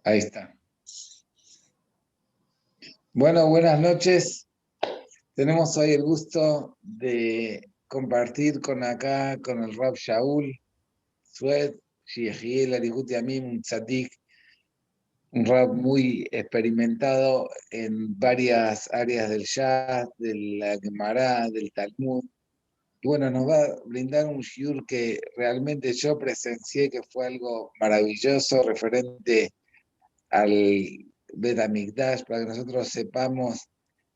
Ahí está. Bueno, buenas noches. Tenemos hoy el gusto de compartir con el Rab Shaul Sued, Yehiel Arihuti Amim, un tzadik, un Rab muy experimentado en varias áreas del Shas, de la Gemara, del Talmud. Y bueno, nos va a brindar un shiur que realmente yo presencié que fue algo maravilloso referente al Bet HaMikdash, para que nosotros sepamos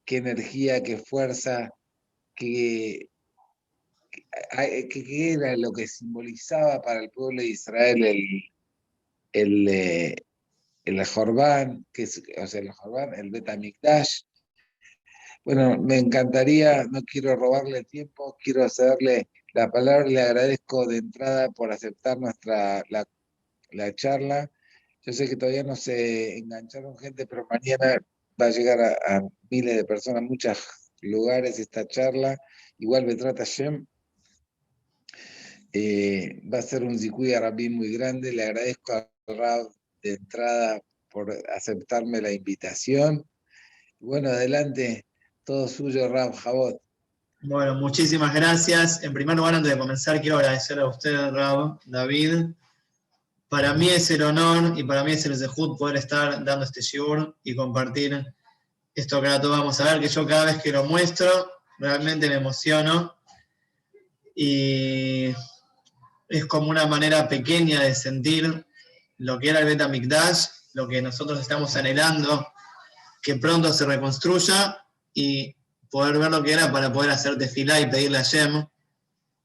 qué energía, qué fuerza, qué era lo que simbolizaba para el pueblo de Israel el Jorbán, el Jorbán, el Bet HaMikdash. Bueno, me encantaría, no quiero robarle tiempo, quiero cederle la palabra, le agradezco de entrada por aceptar la charla. Yo sé que todavía no se engancharon gente, pero mañana va a llegar a miles de personas, muchos lugares esta charla. Igual Betrat Hashem va a ser un zikuy arabí muy grande. Le agradezco a Rab de entrada por aceptarme la invitación. Bueno, adelante, todo suyo, Rab Jabot. Bueno, muchísimas gracias. En primer lugar, antes de comenzar, quiero agradecer a usted, Rab David. Para mí es el honor y para mí es el zehut poder estar dando este shiur y compartir esto que ahora todos vamos a ver, que yo cada vez que lo muestro realmente me emociono y es como una manera pequeña de sentir lo que era el Bet HaMikdash, lo que nosotros estamos anhelando, que pronto se reconstruya y poder ver lo que era para poder hacer tefilá y pedirle a Hashem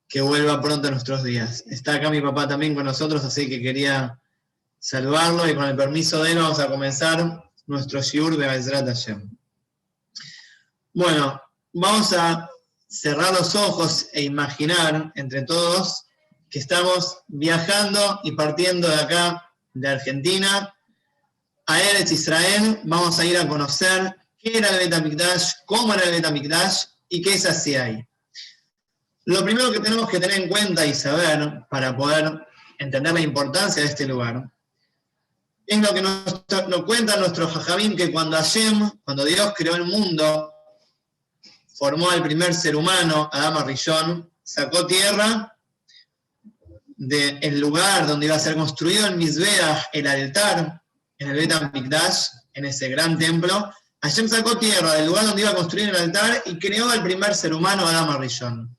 que vuelva pronto a nuestros días. Está acá mi papá también con nosotros, así que quería saludarlo y con el permiso de él vamos a comenzar nuestro shiur de Be'ezrat Hashem. Bueno, vamos a cerrar los ojos e imaginar entre todos que estamos viajando y partiendo de acá, de Argentina, a Eretz Israel. Vamos a ir a conocer qué era el Bet HaMikdash, cómo era el Bet HaMikdash y qué se hacía ahí. Lo primero que tenemos que tener en cuenta y saber para poder entender la importancia de este lugar es lo que nos cuentan nuestros jajamim, que cuando Dios creó el mundo, formó al primer ser humano, Adam HaRishon, sacó tierra del lugar donde iba a ser construido el Mizbeach, el altar, en el Bet HaMikdash, en ese gran templo. Hashem sacó tierra del lugar donde iba a construir el altar y creó al primer ser humano, Adam HaRishon.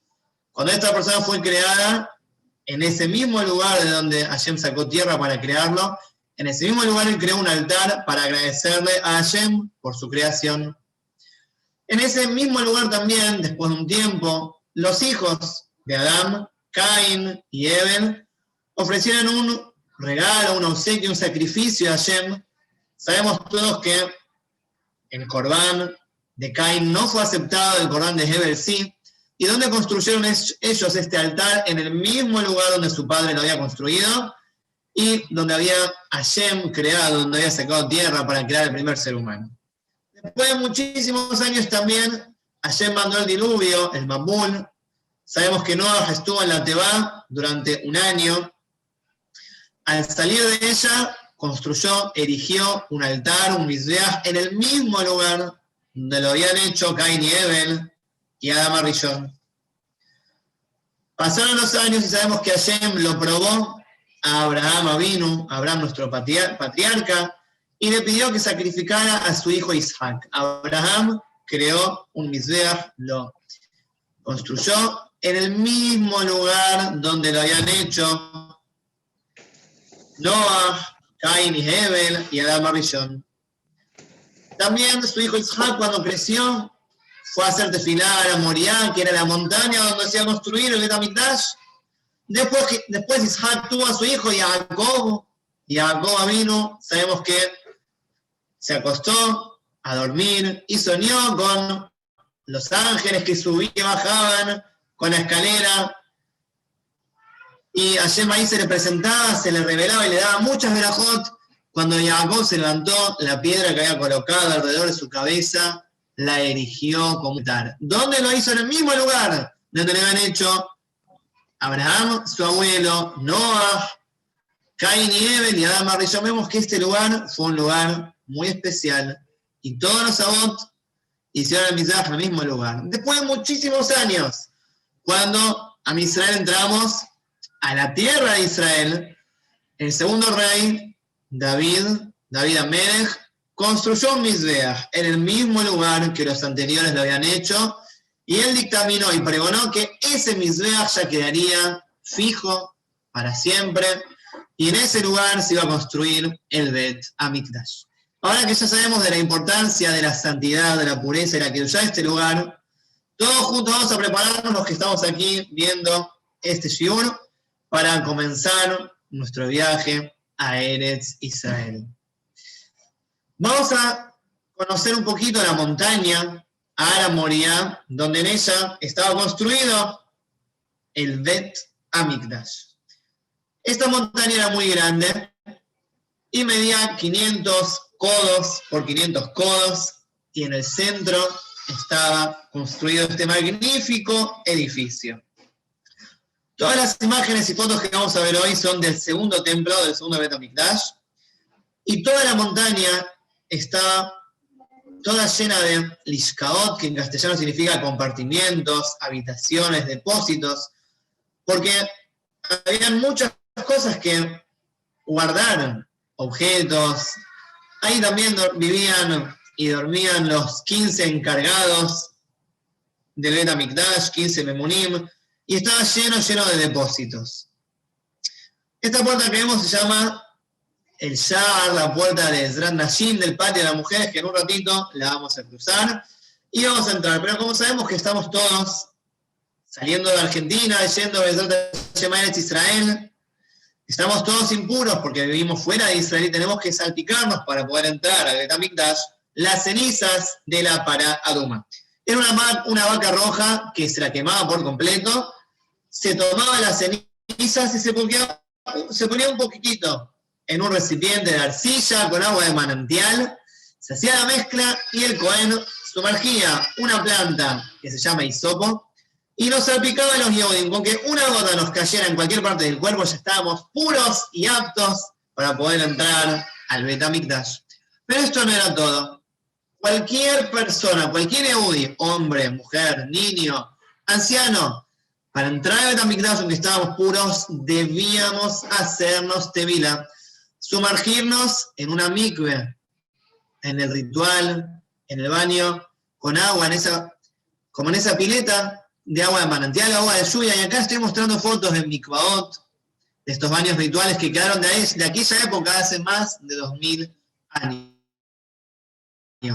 Cuando esta persona fue creada, en ese mismo lugar de donde Hashem sacó tierra para crearlo, en ese mismo lugar él creó un altar para agradecerle a Hashem por su creación. En ese mismo lugar también, después de un tiempo, los hijos de Adán, Caín y Abel, ofrecieron un regalo, un obsequio, un sacrificio a Hashem. Sabemos todos que el Corbán de Caín no fue aceptado, el Corbán de Abel sí. ¿Y dónde construyeron ellos este altar? En el mismo lugar donde su padre lo había construido y donde había Hashem creado, donde había sacado tierra para crear el primer ser humano. Después de muchísimos años también, Hashem mandó el diluvio, el Mabul. Sabemos que Noah estuvo en la Tebá durante un año. Al salir de ella, erigió un altar, un Mizbeach, en el mismo lugar donde lo habían hecho Caín y Abel y Adam HaRishon. Pasaron los años y sabemos que Hashem lo probó a Abraham Avinu, Abraham nuestro patriarca, y le pidió que sacrificara a su hijo Isaac. Abraham creó un Mizbeach, lo construyó en el mismo lugar donde lo habían hecho Noah, Caín y Abel y Adam HaRishon. También su hijo Isaac, cuando creció, fue a hacer tefilá a Moriah, que era la montaña donde se iba a construir el Bet HaMikdash. Después Isaac tuvo a su hijo Jacob, y Jacob vino, sabemos que se acostó a dormir y soñó con los ángeles que subían y bajaban con la escalera. Y a Hashem ahí se le presentaba, se le revelaba y le daba muchas verajot. Cuando Jacob se levantó, la piedra que había colocado alrededor de su cabeza la erigió como altar. ¿Dónde lo hizo? En el mismo lugar donde le habían hecho Abraham, su abuelo, Noah Caín y Hebel y Adán Rishon, vemos que este lugar fue un lugar muy especial y todos los Avot hicieron el Mizbeach en el mismo lugar. Después de muchísimos años, cuando a Israel entramos a la tierra de Israel, el segundo rey, David Amelech, construyó un Mizbeach en el mismo lugar que los anteriores lo habían hecho, y él dictaminó y pregonó que ese Mizbeach ya quedaría fijo para siempre, y en ese lugar se iba a construir el Bet Hamikdash. Ahora que ya sabemos de la importancia de la santidad, de la pureza y la Kedushá de este lugar, todos juntos vamos a prepararnos los que estamos aquí viendo este shiur para comenzar nuestro viaje a Eretz Israel. Vamos a conocer un poquito la montaña Ara Moriah, donde en ella estaba construido el Bet Hamikdash. Esta montaña era muy grande y medía 500 codos por 500 codos, y en el centro estaba construido este magnífico edificio. Todas las imágenes y fotos que vamos a ver hoy son del segundo templo, del segundo Bet Hamikdash, y toda la montaña está toda llena de lishkaot, que en castellano significa compartimientos, habitaciones, depósitos, porque habían muchas cosas que guardar, objetos. Ahí también vivían y dormían los 15 encargados del Bet Hamikdash, 15 memunim, y estaba lleno de depósitos. Esta puerta que vemos se llama el Sha'ar, la puerta de Ezrat Nashim, del patio de las mujeres, que en un ratito la vamos a cruzar y vamos a entrar. Pero como sabemos que estamos todos saliendo de Argentina, yendo a Eretz Israel, estamos todos impuros porque vivimos fuera de Israel y tenemos que salpicarnos para poder entrar al Bet Hamikdash las cenizas de la Pará Aduma. Era una vaca roja que se la quemaba por completo, se tomaba las cenizas y se ponía un poquitito en un recipiente de arcilla con agua de manantial, se hacía la mezcla y el Cohen sumergía una planta que se llama hisopo y nos salpicaba a los Yehudim. Con que una gota nos cayera en cualquier parte del cuerpo ya estábamos puros y aptos para poder entrar al Bet Hamikdash. Pero esto no era todo. Cualquier persona, cualquier Yehudi, hombre, mujer, niño, anciano, para entrar al Bet Hamikdash donde estábamos puros, debíamos hacernos tevilá, sumergirnos en una mikve, en el ritual, en el baño, con agua, como en esa pileta de agua de manantial, agua de lluvia. Y acá estoy mostrando fotos de mikvaot, de estos baños rituales que quedaron de aquella época, hace más de 2000 años.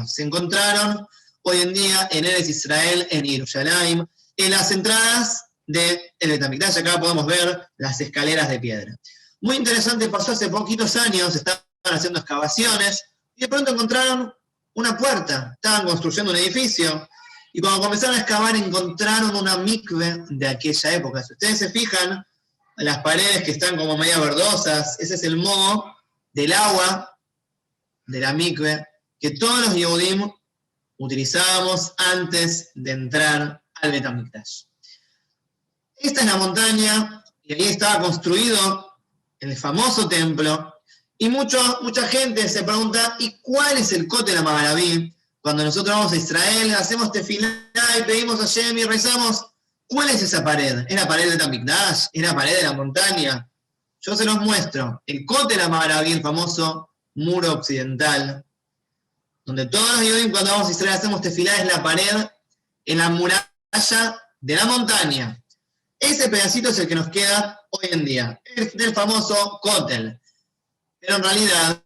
Se encontraron hoy en día en Eretz Israel, en Yerushalayim, en las entradas del Bet Hamikdash. Acá podemos ver las escaleras de piedra. Muy interesante, pasó hace poquitos años, estaban haciendo excavaciones y de pronto encontraron una puerta. Estaban construyendo un edificio y cuando comenzaron a excavar encontraron una mikve de aquella época. Si ustedes se fijan, las paredes que están como media verdosas, ese es el moho del agua de la mikve que todos los Yehudim utilizábamos antes de entrar al Bet Hamikdash. Esta es la montaña y ahí estaba construido el famoso templo, y mucha gente se pregunta, ¿y cuál es el Kotel HaMa'araví? Cuando nosotros vamos a Israel, hacemos tefilá y pedimos a Hashem y rezamos, ¿cuál es esa pared? ¿Es la pared del Bet Hamikdash? ¿Es la pared de la montaña? Yo se los muestro. El Kotel HaMa'araví, el famoso muro occidental, donde todos los días cuando vamos a Israel hacemos tefilá, es la pared en la muralla de la montaña. Ese pedacito es el que nos queda hoy en día, del famoso Kotel. Pero en realidad,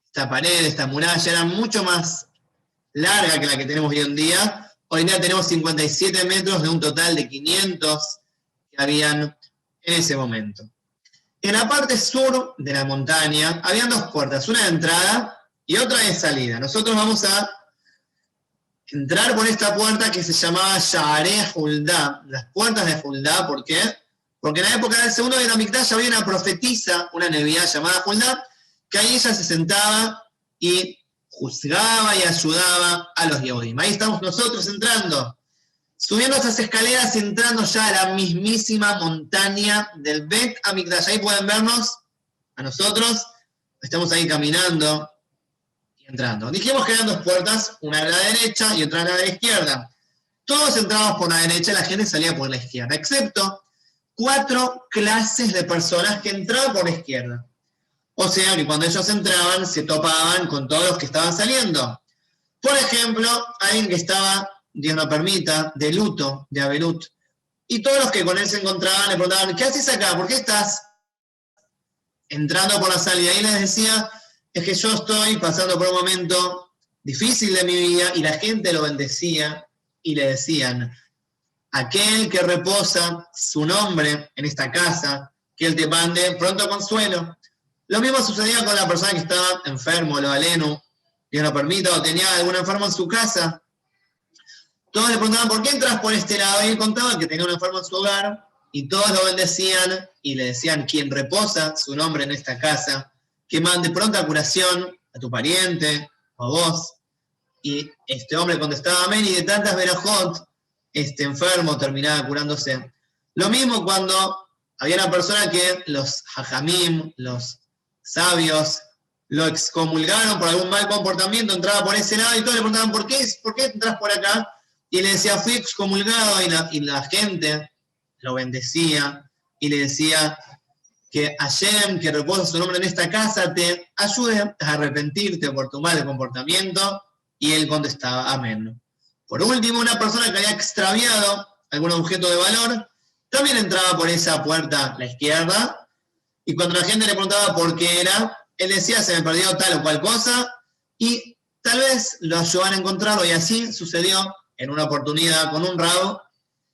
esta pared, esta muralla, era mucho más larga que la que tenemos hoy en día. Hoy en día tenemos 57 metros de un total de 500 que habían en ese momento. En la parte sur de la montaña habían dos puertas, una de entrada y otra de salida. Nosotros vamos a entrar por esta puerta que se llamaba Sha'arei Huldah, las puertas de Huldah. ¿Por qué? Porque en la época del segundo Bet Hamikdash había una profetisa, una neviá llamada Huldah, que ahí ella se sentaba y juzgaba y ayudaba a los Yehudim. Ahí estamos nosotros entrando. subiendo esas escaleras y entrando ya a la mismísima montaña del Bet Hamikdash. Ahí pueden vernos a nosotros, estamos ahí caminando y entrando. Dijimos que eran dos puertas, una a la derecha y otra a la izquierda. Todos entrábamos por la derecha y la gente salía por la izquierda, excepto 4 clases de personas que entraban por la izquierda. O sea que cuando ellos entraban se topaban con todos los que estaban saliendo. Por ejemplo, alguien que estaba, Dios no permita, de luto, de Abelut. Y todos los que con él se encontraban le preguntaban, ¿qué haces acá? ¿Por qué estás entrando por la salida? Y les decía, es que yo estoy pasando por un momento difícil de mi vida, y la gente lo bendecía y le decían, aquel que reposa su nombre en esta casa, que él te mande pronto consuelo. Lo mismo sucedía con la persona que estaba enfermo, lo alenu, Dios no permita, o tenía algún enfermo en su casa. Todos le preguntaban, ¿por qué entras por este lado? Y él contaba que tenía un enfermo en su hogar, y todos lo bendecían y le decían, quien reposa su nombre en esta casa, que mande pronta curación a tu pariente o a vos. Y este hombre contestaba amén, y de tantas verajot, este enfermo terminaba curándose. Lo mismo cuando había una persona que los hajamim, los sabios, lo excomulgaron por algún mal comportamiento, entraba por ese lado y todos le preguntaban, ¿por qué entras por acá? Y le decía, fui excomulgado, y la gente lo bendecía y le decía que Hashem, que reposa su nombre en esta casa, te ayude a arrepentirte por tu mal comportamiento, y él contestaba amén. Por último, una persona que había extraviado algún objeto de valor también entraba por esa puerta a la izquierda, y cuando la gente le preguntaba por qué era, él decía, se me perdió tal o cual cosa, y tal vez lo ayudaban a encontrarlo, y así sucedió en una oportunidad con un rab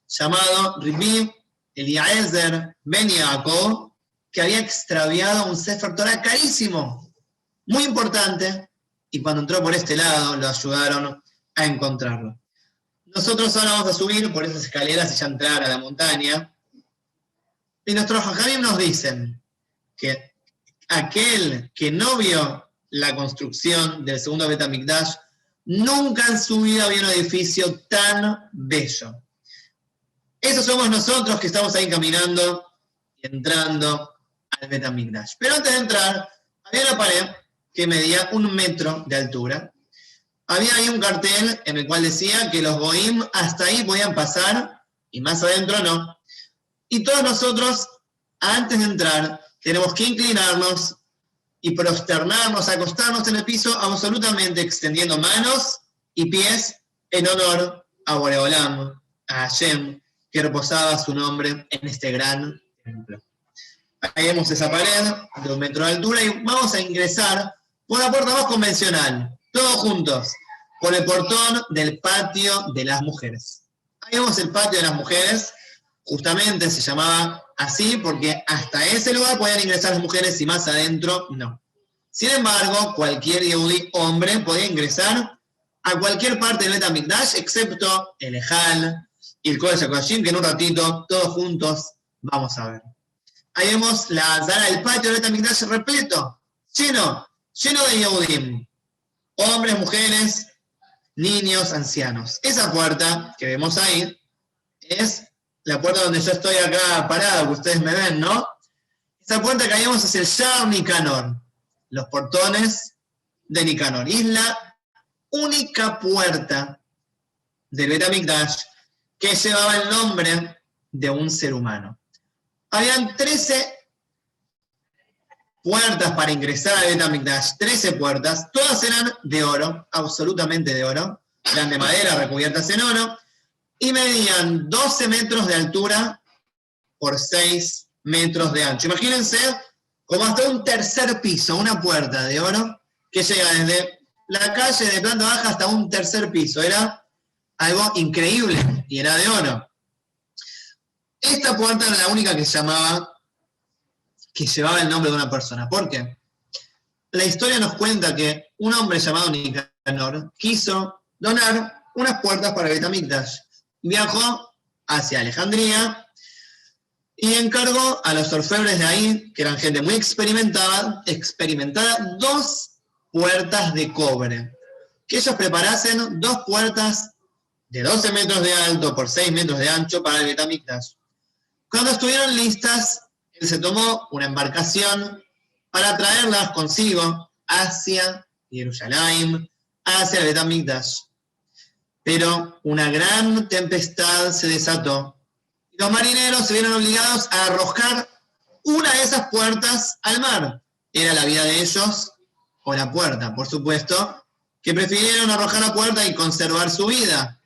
llamado Rabbi Eliezer Ben Yaakov, que había extraviado un Sefer Torah carísimo, muy importante, y cuando entró por este lado lo ayudaron a encontrarlo. Nosotros ahora vamos a subir por esas escaleras y ya entrar a la montaña, y nuestros hajamim nos dicen que aquel que no vio la construcción del segundo Bet Hamikdash nunca en su vida vio un edificio tan bello. Esos somos nosotros que estamos ahí caminando y entrando al Bet Hamikdash. Pero antes de entrar, había una pared que medía 1 metro de altura. Había ahí un cartel en el cual decía que los goim hasta ahí podían pasar y más adentro no. Y todos nosotros, antes de entrar, tenemos que inclinarnos y prosternarnos, acostarnos en el piso absolutamente extendiendo manos y pies en honor a Boreolam, a Hashem, que reposaba su nombre en este gran templo. Ahí vemos esa pared de 1 metro de altura y vamos a ingresar por la puerta más convencional, todos juntos, por el portón del patio de las mujeres. Ahí vemos el patio de las mujeres, justamente se llamaba así porque hasta ese lugar podían ingresar las mujeres y más adentro no. Sin embargo, cualquier yehudí hombre podía ingresar a cualquier parte del Bet Hamikdash, excepto el Ejal y el Kodesh HaKodashim, que en un ratito, todos juntos, vamos a ver. Ahí vemos la sala del patio del Bet Hamikdash repleto, lleno de yehudim, hombres, mujeres, niños, ancianos. Esa puerta que vemos ahí es la puerta donde yo estoy acá parado, que ustedes me ven, ¿no? Esa puerta que ahí vemos es el Shar Nicanor, los portones de Nicanor. Y es la única puerta del Bet Hamikdash que llevaba el nombre de un ser humano. Habían 13 puertas para ingresar al Bet Hamikdash, 13 puertas, todas eran de oro, absolutamente de oro, eran de madera recubiertas en oro, y medían 12 metros de altura por 6 metros de ancho. Imagínense como hasta un tercer piso, una puerta de oro que llega desde la calle de planta baja hasta un tercer piso. Era algo increíble y era de oro. Esta puerta era la única que llevaba el nombre de una persona. ¿Por qué? La historia nos cuenta que un hombre llamado Nicanor quiso donar unas puertas para el Bet Hamikdash. Viajó hacia Alejandría y encargó a los orfebres de ahí, que eran gente muy experimentada, 2 puertas de cobre. Que ellos preparasen 2 puertas de 12 metros de alto por 6 metros de ancho para el Bet HaMikdash. Cuando estuvieron listas, él se tomó una embarcación para traerlas consigo hacia Jerusalén, hacia el Bet HaMikdash. Pero una gran tempestad se desató y los marineros se vieron obligados a arrojar una de esas puertas al mar. Era la vida de ellos o la puerta, por supuesto, que prefirieron arrojar la puerta y conservar su vida.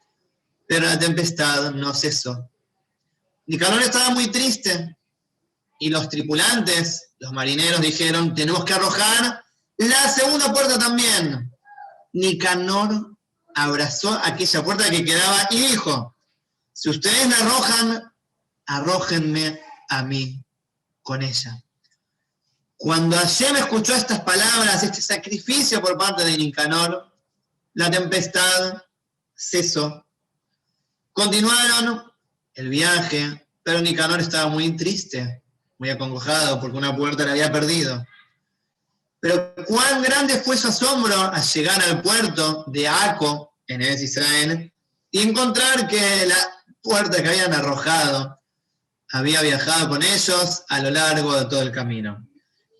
Pero la tempestad no cesó. Nicanor estaba muy triste y los tripulantes, los marineros, dijeron: tenemos que arrojar la segunda puerta también. Nicanor abrazó aquella puerta que quedaba y dijo: si ustedes la arrojan, arrójenme a mí con ella. Cuando Hashem escuchó estas palabras, este sacrificio por parte de Nicanor, la tempestad cesó. Continuaron el viaje, pero Nicanor estaba muy triste, muy acongojado porque una puerta la había perdido. Pero cuán grande fue su asombro al llegar al puerto de Aco, en Eretz Israel, y encontrar que la puerta que habían arrojado había viajado con ellos a lo largo de todo el camino.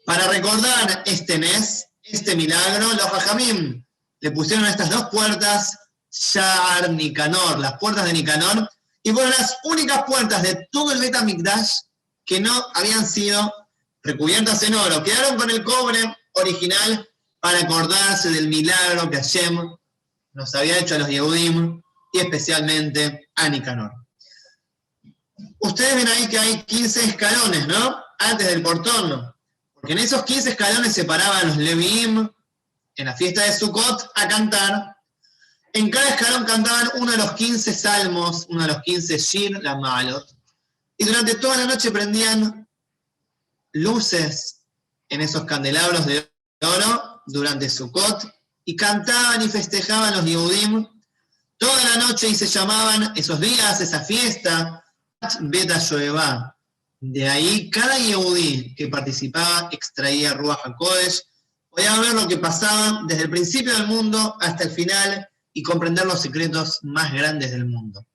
Para recordar este nes, este milagro, los Jajamim le pusieron a estas dos puertas Sha'ar Nicanor, las puertas de Nicanor, y fueron las únicas puertas de todo el Bet HaMikdash que no habían sido recubiertas en oro. Quedaron con el cobre original para acordarse del milagro que Hashem nos había hecho a los Yehudim y especialmente a Nicanor. Ustedes ven ahí que hay 15 escalones, ¿no? Antes del portón. Porque en esos 15 escalones se paraban los Leviim en la fiesta de Sukkot a cantar. En cada escalón cantaban uno de los 15 salmos, uno de los 15 Shir Lamalot. Y durante toda la noche prendían luces en esos candelabros de oro durante Sukkot y cantaban y festejaban los Yehudim toda la noche y se llamaban esos días, esa fiesta, Bet HaShoevah. De ahí cada Yehudí que participaba extraía Ruach HaKodesh, podía ver lo que pasaba desde el principio del mundo hasta el final y comprender los secretos más grandes del mundo.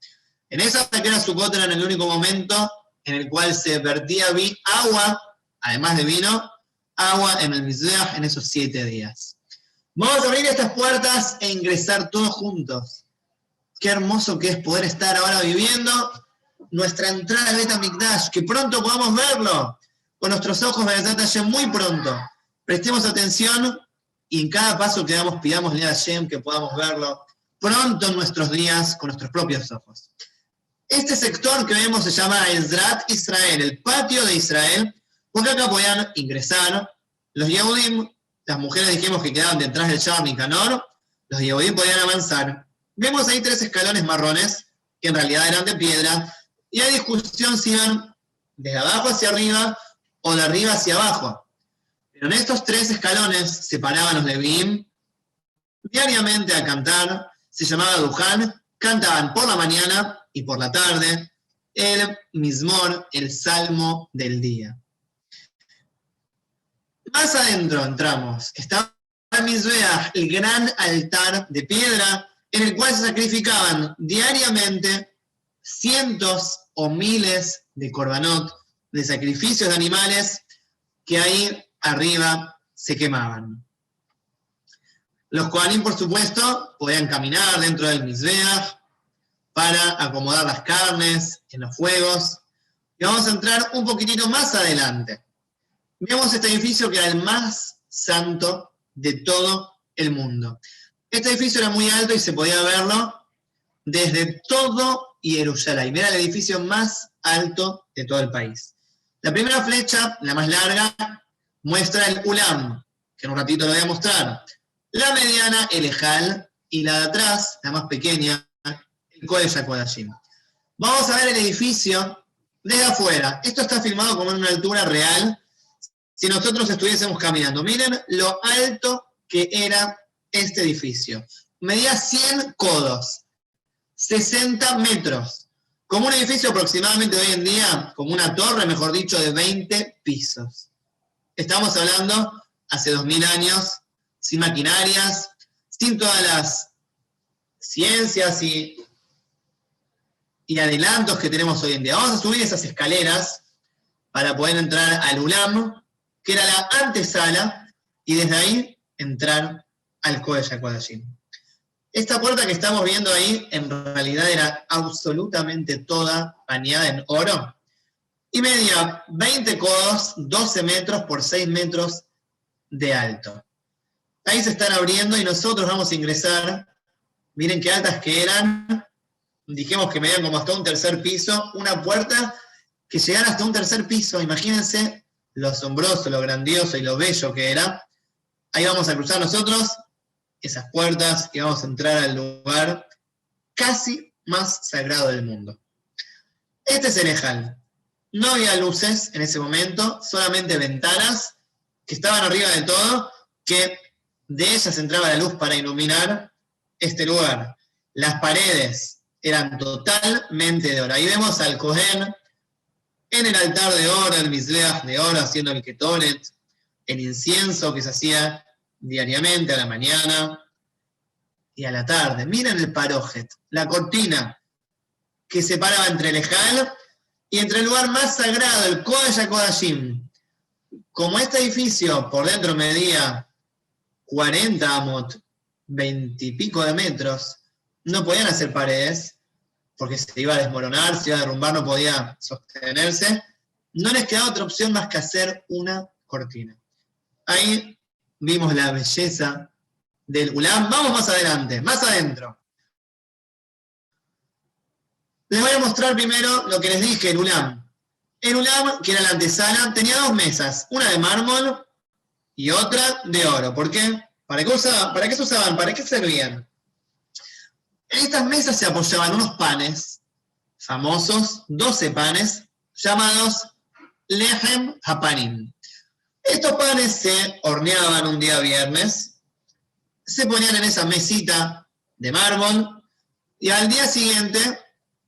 En esa que era Sukkot era el único momento en el cual se vertía agua, además de vino, agua en el Mizbeach en esos 7 días. Vamos a abrir estas puertas e ingresar todos juntos. Qué hermoso que es poder estar ahora viviendo nuestra entrada al Bet HaMikdash, que pronto podamos verlo con nuestros ojos, muy pronto. Prestemos atención y en cada paso que damos pidámosle a Hashem que podamos verlo pronto en nuestros días con nuestros propios ojos. Este sector que vemos se llama Ezrat Israel, el patio de Israel, porque acá podían ingresar los Yehudim, las mujeres dijimos que quedaban detrás del Sha'ar Nicanor, los Yehudim podían avanzar. Vemos ahí 3 escalones marrones, que en realidad eran de piedra, y hay discusión si iban desde abajo hacia arriba o de arriba hacia abajo. Pero en estos 3 escalones se paraban los Leviim diariamente a cantar, se llamaba Duhan, cantaban por la mañana y por la tarde el Mizmor, el Salmo del día. Más adentro entramos, estaba el Mizbeach, el gran altar de piedra, en el cual se sacrificaban diariamente cientos o miles de korbanot, de sacrificios de animales, que ahí arriba se quemaban. Los Kohanim, por supuesto, podían caminar dentro del Mizbeach para acomodar las carnes en los fuegos. Y vamos a entrar un poquitito más adelante. Vemos este edificio que era el más santo de todo el mundo. Este edificio era muy alto y se podía verlo desde todo Jerusalén. Era el edificio más alto de todo el país. La primera flecha, la más larga, muestra el Ulam, que en un ratito lo voy a mostrar. La mediana, el Ejal, y la de atrás, la más pequeña, el Kodesh HaKodashim. Vamos a ver el edificio desde afuera. Esto está filmado como en una altura real. Si nosotros estuviésemos caminando, miren lo alto que era este edificio. Medía 100 codos, 60 metros. Como un edificio aproximadamente hoy en día, como una torre, mejor dicho, de 20 pisos. Estamos hablando hace 2000 años, sin maquinarias, sin todas las ciencias y y adelantos que tenemos hoy en día. Vamos a subir esas escaleras para poder entrar al Ulam, que era la antesala, y desde ahí entrar al Kodesh HaKodashim. Esta puerta que estamos viendo ahí, en realidad era absolutamente toda bañada en oro, y medía 20 codos, 12 metros por 6 metros de alto. Ahí se están abriendo y nosotros vamos a ingresar. Miren qué altas que eran. Dijimos que medían como hasta un tercer piso. Una puerta que llegara hasta un tercer piso. Imagínense lo asombroso, lo grandioso y lo bello que era. Ahí vamos a cruzar nosotros esas puertas y vamos a entrar al lugar casi más sagrado del mundo. Este es el Ejal. No había luces en ese momento, solamente ventanas que estaban arriba de todo, que de ellas entraba la luz para iluminar este lugar. Las paredes eran totalmente de oro. Ahí vemos al Cohen en el altar de oro, el Mizbeach de oro, haciendo el Ketonet, el incienso que se hacía diariamente a la mañana y a la tarde. Miren el parojet, la cortina que separaba entre el Ejal y entre el lugar más sagrado, el Kodesh HaKodashim. Como este edificio por dentro medía 40 amot, 20 y pico de metros, no podían hacer paredes, porque se iba a desmoronar, se iba a derrumbar, no podía sostenerse. No les quedaba otra opción más que hacer una cortina. Ahí vimos la belleza del Ulam. Vamos más adelante, más adentro. Les voy a mostrar primero lo que les dije, el Ulam. El Ulam, que era la antesala, tenía dos mesas, una de mármol y otra de oro. ¿Por qué? ¿Para qué se usaban? ¿Para qué servían? En estas mesas se apoyaban unos panes famosos, 12 panes, llamados Lehem Hapanim. Estos panes se horneaban un día viernes, se ponían en esa mesita de mármol y al día siguiente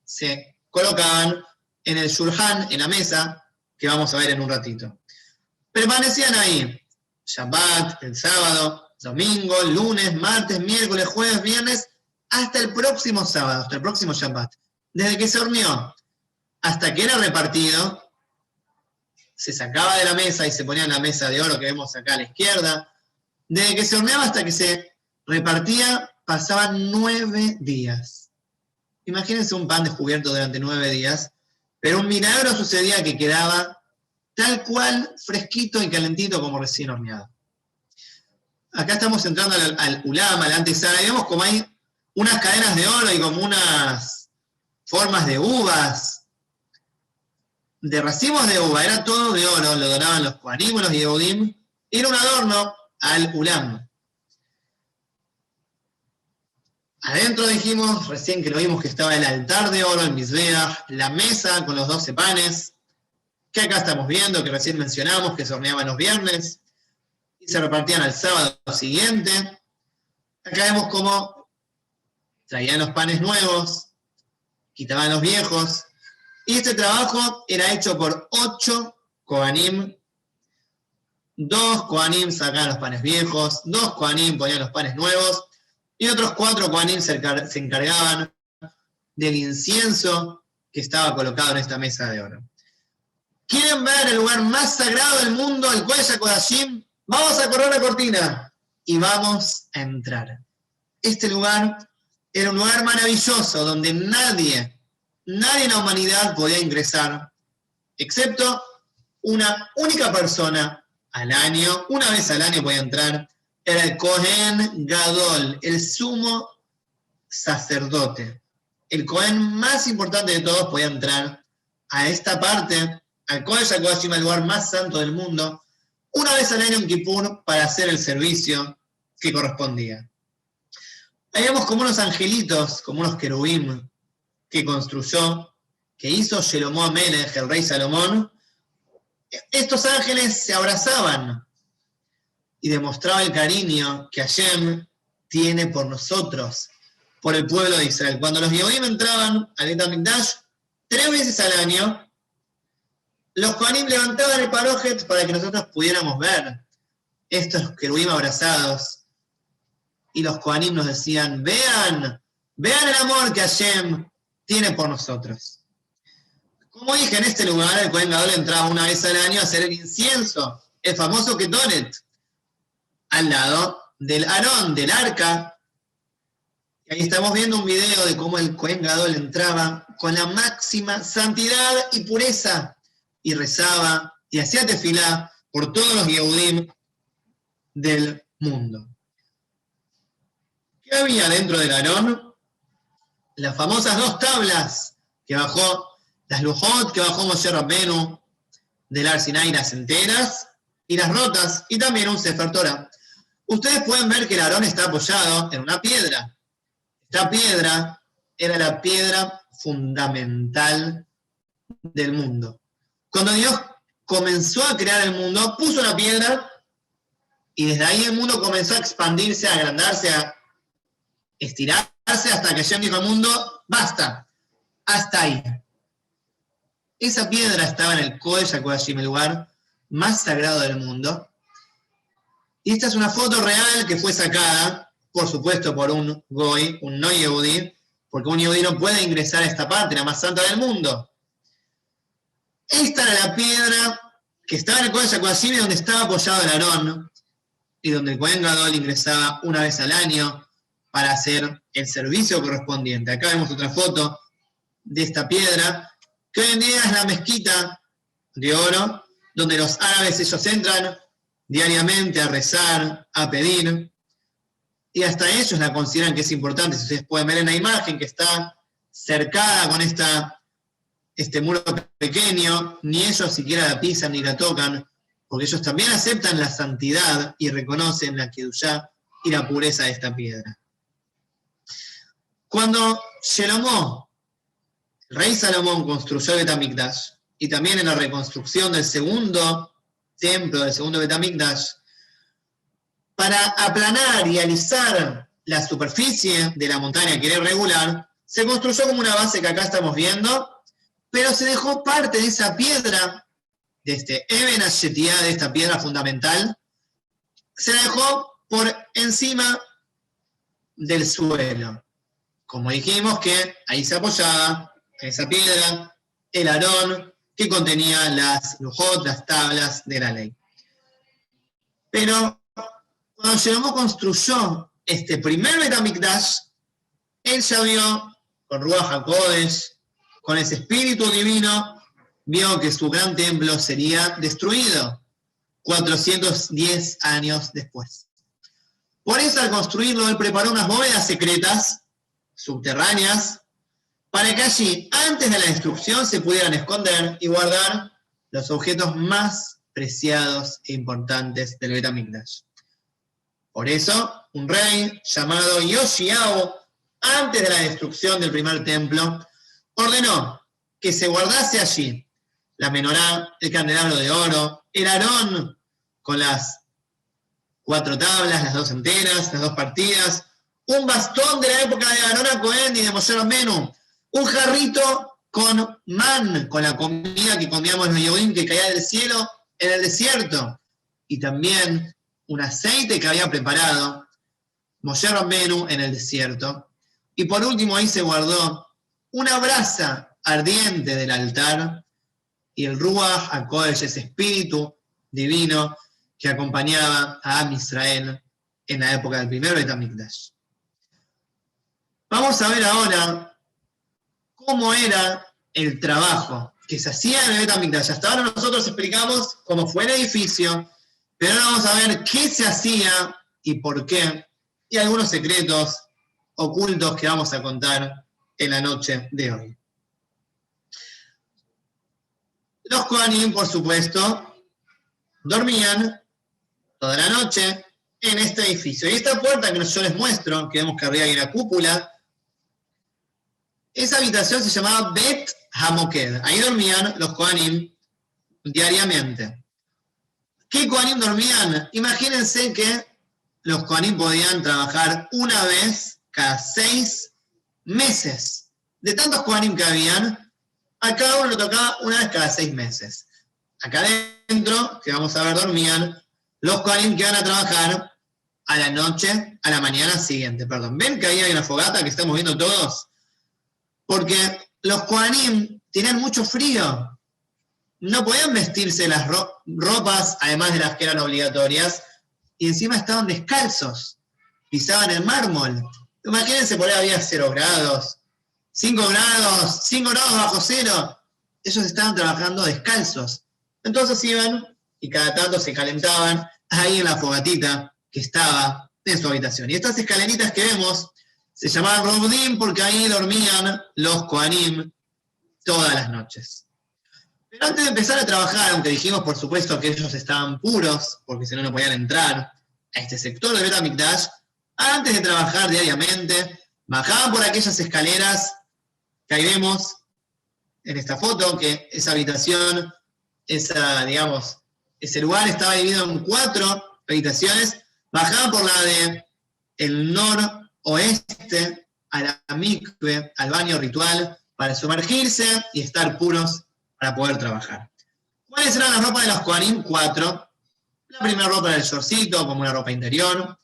se colocaban en el shulchan, en la mesa, que vamos a ver en un ratito. Permanecían ahí, Shabbat, el sábado, domingo, lunes, martes, miércoles, jueves, viernes, hasta el próximo sábado, hasta el próximo Shabbat. Desde que se horneó hasta que era repartido, se sacaba de la mesa y se ponía en la mesa de oro que vemos acá a la izquierda. Desde que se horneaba hasta que se repartía, pasaban 9 días. Imagínense un pan descubierto durante 9 días, pero un milagro sucedía que quedaba tal cual, fresquito y calentito como recién horneado. Acá estamos entrando al Ulam, a la antesala, y vemos como hay unas cadenas de oro y como unas formas de uvas, de racimos de uva, era todo de oro, lo donaban los Kohanim, los Yehudim, y era un adorno al Ulam. Adentro dijimos, recién que lo vimos, que estaba el altar de oro, el Mizbeach, la mesa con los 12 panes, que acá estamos viendo, que recién mencionamos, que se horneaban los viernes, y se repartían al sábado siguiente. Acá vemos cómo traían los panes nuevos, quitaban los viejos, y este trabajo era hecho por 8 Kohanim. 2 Kohanim sacaban los panes viejos, 2 Kohanim ponían los panes nuevos, y otros 4 Kohanim se encargaban del incienso que estaba colocado en esta mesa de oro. ¿Quieren ver el lugar más sagrado del mundo, el Kodesh HaKodashim? Vamos a correr la cortina y vamos a entrar. Este lugar era un lugar maravilloso donde nadie en la humanidad podía ingresar, excepto una única persona al año, una vez al año podía entrar. Era el Kohen Gadol, el sumo sacerdote. El Kohen más importante de todos podía entrar a esta parte, al Kodesh HaKodashim, el lugar más santo del mundo, una vez al año en Kippur para hacer el servicio que correspondía. Ahí vemos como unos angelitos, como unos querubim que construyó, que hizo Shelomo Amelech, el rey Salomón. Estos ángeles se abrazaban y demostraba el cariño que Hashem tiene por nosotros, por el pueblo de Israel. Cuando los Yehudim entraban al Bet HaMikdash 3 veces al año, los Kohanim levantaban el parojet para que nosotros pudiéramos ver estos querubim abrazados. Y los Kohanim nos decían, vean el amor que Hashem tiene por nosotros. Como dije, en este lugar el Cohen Gadol entraba una vez al año a hacer el incienso, el famoso Ketoret, al lado del Aarón, del arca. Y ahí estamos viendo un video de cómo el Cohen Gadol entraba con la máxima santidad y pureza, y rezaba y hacía tefilá por todos los Yehudim del mundo. ¿Qué había dentro del Aarón? Las famosas 2 tablas que bajó, las Lujot que bajó Moshe Rabbenu del Har Sinai, las enteras y las rotas, y también un Sefer Torah. Ustedes pueden ver que el Aarón está apoyado en una piedra. Esta piedra era la piedra fundamental del mundo. Cuando Dios comenzó a crear el mundo, puso una piedra y desde ahí el mundo comenzó a expandirse, a agrandarse, a estirarse hasta que Hashem dijo al mundo, basta, hasta ahí. Esa piedra estaba en el Kodesh HaKodashim, el lugar más sagrado del mundo. Y esta es una foto real que fue sacada, por supuesto, por un Goy, un no Yehudi, porque un Yehudi no puede ingresar a esta parte, la más santa del mundo. Esta era la piedra que estaba en el Kodesh HaKodashim, donde estaba apoyado el Aarón, y donde el Cohen Gadol ingresaba una vez al año para hacer el servicio correspondiente. Acá vemos otra foto de esta piedra, que hoy en día es la mezquita de oro, donde los árabes ellos entran diariamente a rezar, a pedir, y hasta ellos la consideran que es importante. Si ustedes pueden ver en la imagen que está cercada con este muro pequeño, ni ellos siquiera la pisan ni la tocan, porque ellos también aceptan la santidad y reconocen la kedushá y la pureza de esta piedra. Cuando Shelomó, el rey Salomón, construyó el Bet HaMikdash, y también en la reconstrucción del segundo templo, del segundo Bet HaMikdash, para aplanar y alisar la superficie de la montaña que era irregular, se construyó como una base que acá estamos viendo, pero se dejó parte de esa piedra, de este Eben HaShetiyah, de esta piedra fundamental, se dejó por encima del suelo. Como dijimos que ahí se apoyaba en esa piedra el Aarón que contenía las Lujot, las tablas de la ley. Pero cuando Shelomó construyó este primer Bet HaMikdash, él ya vio con Ruach HaKodesh, con ese espíritu divino, vio que su gran templo sería destruido 410 años después. Por eso, al construirlo, él preparó unas bóvedas secretas, subterráneas, para que allí, antes de la destrucción, se pudieran esconder y guardar los objetos más preciados e importantes del Bet HaMikdash. Por eso, un rey llamado Yoshiao, antes de la destrucción del primer templo, ordenó que se guardase allí la menorá, el candelabro de oro, el Aarón con las 4 tablas, las 2 enteras, las 2 partidas, un bastón de la época de Aarón HaKohen y de Moshe Rabbenu, un jarrito con man, con la comida que comíamos los Yehudim que caía del cielo en el desierto, y también un aceite que había preparado Moshe Rabbenu en el desierto. Y por último ahí se guardó una brasa ardiente del altar y el Ruach HaKodesh, ese espíritu divino que acompañaba a Am Israel en la época del primer Bet HaMikdash. Vamos a ver ahora cómo era el trabajo que se hacía en el Bet HaMikdash. Hasta ahora nosotros explicamos cómo fue el edificio, pero ahora vamos a ver qué se hacía y por qué, y algunos secretos ocultos que vamos a contar en la noche de hoy. Los Kohanim, por supuesto, dormían toda la noche en este edificio. Y esta puerta que yo les muestro, que vemos que arriba hay una cúpula, esa habitación se llamaba Bet HaMoked. Ahí dormían los Kohanim diariamente. ¿Qué Kohanim dormían? Imagínense que los Kohanim podían trabajar una vez cada 6 meses. De tantos Kohanim que habían, a cada uno le tocaba una vez cada 6 meses. Acá adentro, que vamos a ver, dormían los Kohanim que van a trabajar a la noche, a la mañana siguiente. Perdón, ¿ven que ahí hay una fogata que estamos viendo todos? Porque los Kohanim tenían mucho frío. No podían vestirse las ropas, además de las que eran obligatorias, y encima estaban descalzos, pisaban el mármol. Imagínense, por ahí había 0 grados, 5 grados bajo cero. Ellos estaban trabajando descalzos. Entonces iban y cada tanto se calentaban ahí en la fogatita que estaba en su habitación. Y estas escaleritas que vemos se llamaban Robudim porque ahí dormían los Kohanim todas las noches. Pero antes de empezar a trabajar, aunque dijimos por supuesto que ellos estaban puros, porque si no, no podían entrar a este sector de Bet HaMikdash, antes de trabajar diariamente, bajaban por aquellas escaleras que ahí vemos en esta foto, que esa habitación, ese lugar estaba dividido en 4 habitaciones, bajaban por la de el noroeste a la mikve, al baño ritual, para sumergirse y estar puros para poder trabajar. ¿Cuáles eran las ropas de los Kohanim? 4. La primera ropa era el shortcito, como una ropa interior,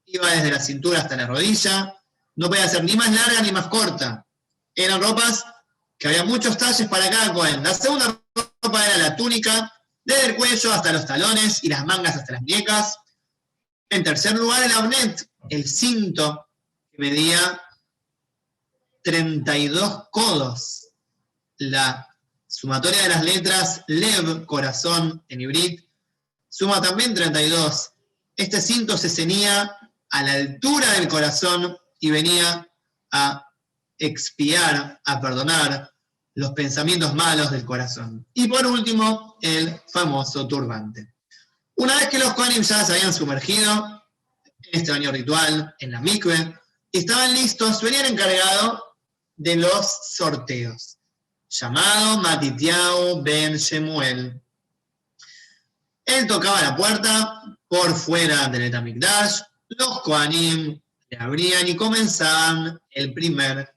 iba desde la cintura hasta la rodilla, no podía ser ni más larga ni más corta. Eran ropas que había muchos talles para cada Kohen. La segunda ropa era la túnica, desde el cuello hasta los talones y las mangas hasta las muñecas. En tercer lugar, el avnet, el cinto, que medía 32 codos. La sumatoria de las letras Lev, corazón, en Ibrit, suma también 32. Este cinto se ceñía a la altura del corazón y venía a expiar, a perdonar los pensamientos malos del corazón. Y por último, el famoso turbante. Una vez que los Kohanim ya se habían sumergido en este baño ritual, en la mikve, estaban listos, venían encargados de los sorteos, llamado Matityahu ben Shemuel. Él tocaba la puerta por fuera del Bet HaMikdash, los Kohanim le abrían y comenzaban el primer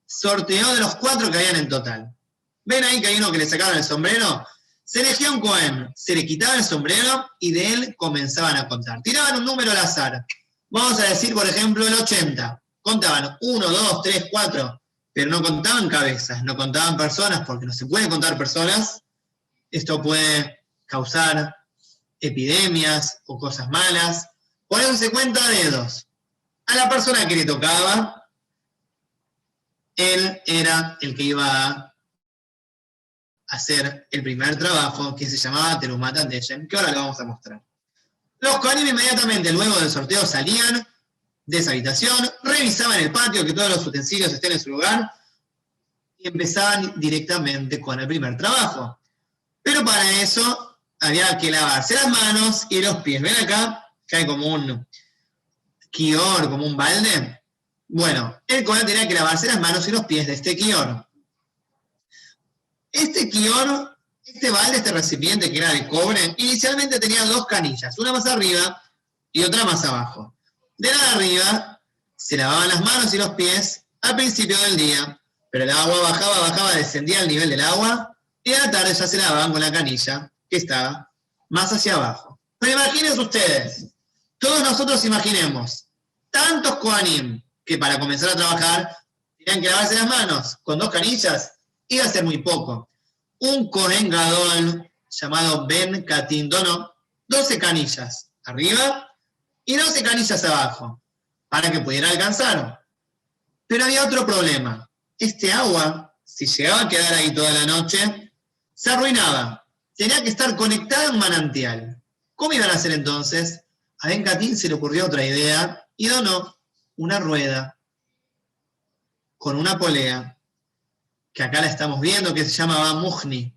sorteo de los 4 que habían en total. ¿Ven ahí que hay uno que le sacaron el sombrero? Se elegía un Kohen, se le quitaba el sombrero y de él comenzaban a contar. Tiraban un número al azar. Vamos a decir, por ejemplo, el 80. Contaban 1, 2, 3, 4, pero no contaban cabezas, no contaban personas, porque no se puede contar personas. Esto puede causar epidemias o cosas malas. Por eso se cuenta dedos. A la persona que le tocaba, él era el que iba a hacer el primer trabajo, que se llamaba Terumat HaDeshen, que ahora lo vamos a mostrar. Los Kohanim inmediatamente, luego del sorteo, salían de esa habitación, revisaban el patio, que todos los utensilios estén en su lugar, y empezaban directamente con el primer trabajo. Pero para eso había que lavarse las manos y los pies. ¿Ven acá? Que hay como un kior, como un balde. Bueno, el Kohen tenía que lavarse las manos y los pies de este kior. Este kior, este balde, este recipiente que era de cobre, inicialmente tenía 2 canillas, una más arriba y otra más abajo. De la de arriba se lavaban las manos y los pies al principio del día, pero el agua bajaba, descendía al nivel del agua y a la tarde ya se lavaban con la canilla que estaba más hacia abajo. Pero imagínense ustedes, todos nosotros imaginemos, tantos Kohanim que para comenzar a trabajar tenían que lavarse las manos con 2 canillas, iba a ser muy poco. Un Kohen Gadol llamado Ben Katin donó 12 canillas arriba y 12 canillas abajo, para que pudiera alcanzar. Pero había otro problema. Este agua, si llegaba a quedar ahí toda la noche, se arruinaba. Tenía que estar conectada a un manantial. ¿Cómo iban a hacer entonces? A Ben Katin se le ocurrió otra idea y donó una rueda con una polea, que acá la estamos viendo, que se llamaba Mujni.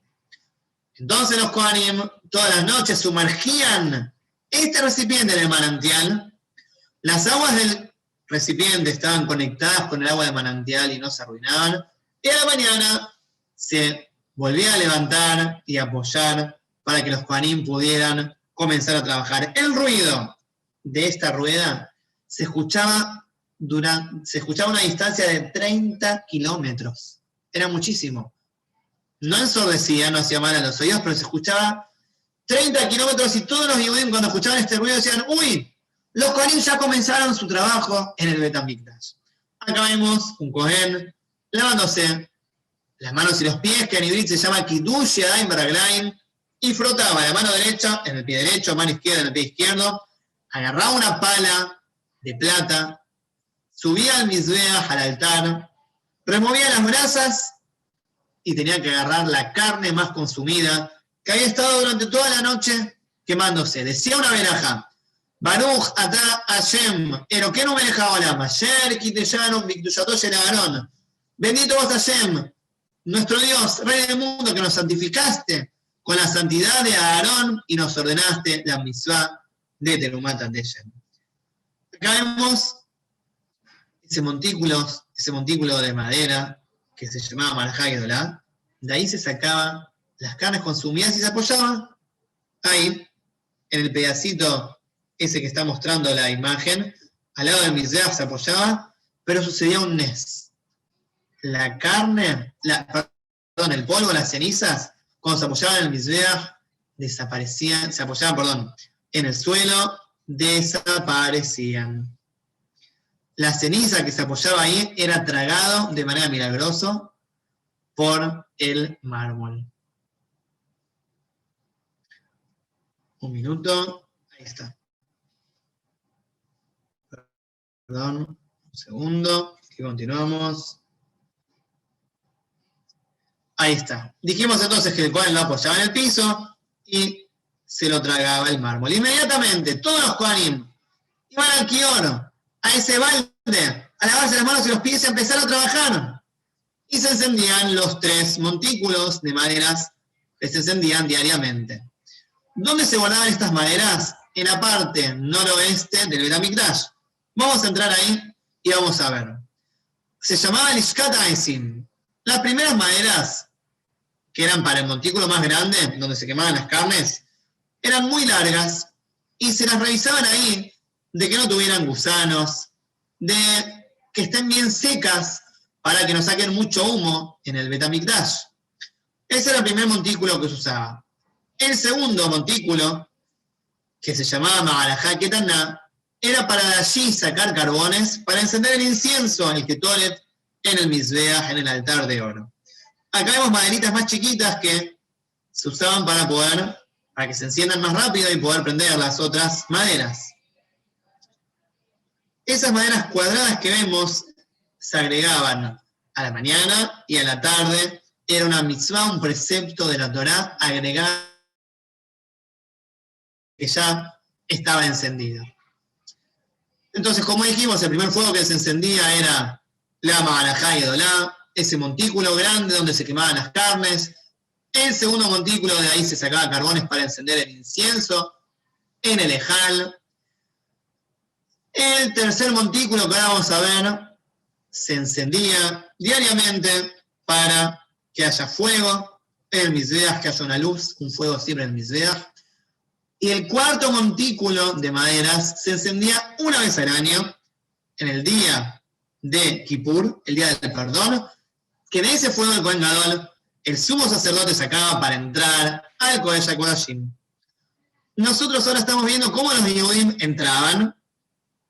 Entonces los Kohanim todas las noches sumergían este recipiente en el manantial. Las aguas del recipiente estaban conectadas con el agua del manantial y no se arruinaban. Y a la mañana se volvía a levantar y apoyar para que los Kohanim pudieran comenzar a trabajar. El ruido de esta rueda se escuchaba a una distancia de 30 kilómetros. Era muchísimo. No ensordecía, no hacía mal a los oídos, pero se escuchaba 30 kilómetros y todos los Yehudim cuando escuchaban este ruido decían, ¡uy! Los Kohanim ya comenzaron su trabajo en el Bet HaMikdash. Acá vemos un Kohen lavándose las manos y los pies, que en hibrid se llama Kiddush Yadayim Baraglaim, y frotaba la mano derecha en el pie derecho, mano izquierda en el pie izquierdo, agarraba una pala de plata, subía al Mizbeach, al altar, removía las brasas y tenía que agarrar la carne más consumida que había estado durante toda la noche quemándose. Decía una verajá, Baruch Ata Hashem, Elokeinu melech haolam, Asher kiteyanu bikdushato shel Aarón. Bendito vos Hashem, nuestro Dios, Rey del mundo, que nos santificaste con la santidad de Aarón y nos ordenaste la mitzvah de Terumat HaDeshen. Acá vemos ese montículo de madera que se llamaba Marajá Gedolá. De ahí se sacaban las carnes consumidas y se apoyaba ahí, en el pedacito ese que está mostrando la imagen, al lado del Mizbeach se apoyaba, pero sucedía un nes. La carne, el polvo, las cenizas, cuando se apoyaban en el Mizbeach, desaparecían, se apoyaban, en el suelo, desaparecían. La ceniza que se apoyaba ahí era tragado de manera milagrosa por el mármol. Un minuto, ahí está. Perdón, un segundo, que continuamos. Ahí está. Dijimos entonces que el Kohen lo apoyaba en el piso y se lo tragaba el mármol. Inmediatamente, todos los Kohanim iban al Kior, a ese balde, a lavarse las manos y los pies y a empezar a trabajar. Y se encendían los 3 montículos de maderas que se encendían diariamente. ¿Dónde se guardaban estas maderas? En la parte noroeste del Bet HaMikdash. Vamos a entrar ahí y vamos a ver. Se llamaba Lishkat HaEzim. Las primeras maderas, que eran para el montículo más grande, donde se quemaban las carnes, eran muy largas y se las revisaban ahí de que no tuvieran gusanos, de que estén bien secas para que no saquen mucho humo en el Bet HaMikdash. Ese era el primer montículo que se usaba. El segundo montículo, que se llamaba Ma'alajá Ketaná, era para de allí sacar carbones para encender el incienso, el Ketoret, en el Mizbeach, en el altar de oro. Acá vemos maderitas más chiquitas que se usaban para que se enciendan más rápido y poder prender las otras maderas. Esas maderas cuadradas que vemos se agregaban a la mañana y a la tarde. Era una mitzvah, un precepto de la Torá agregar que ya estaba encendido. Entonces, como dijimos, el primer fuego que se encendía era la Ma'alajá Gedolá, ese montículo grande donde se quemaban las carnes. El segundo montículo, de ahí se sacaba carbones para encender el incienso, en el Ejal. El tercer montículo que ahora vamos a ver, se encendía diariamente para que haya fuego en el Mizbeach, que haya una luz, un fuego siempre en el Mizbeach. Y el cuarto montículo de maderas se encendía una vez al año, en el día de Kippur, el día del perdón, que de ese fuego del Kohen Gadol, el sumo sacerdote sacaba para entrar al Kodesh HaKodashim. Nosotros ahora estamos viendo cómo los Yehudim entraban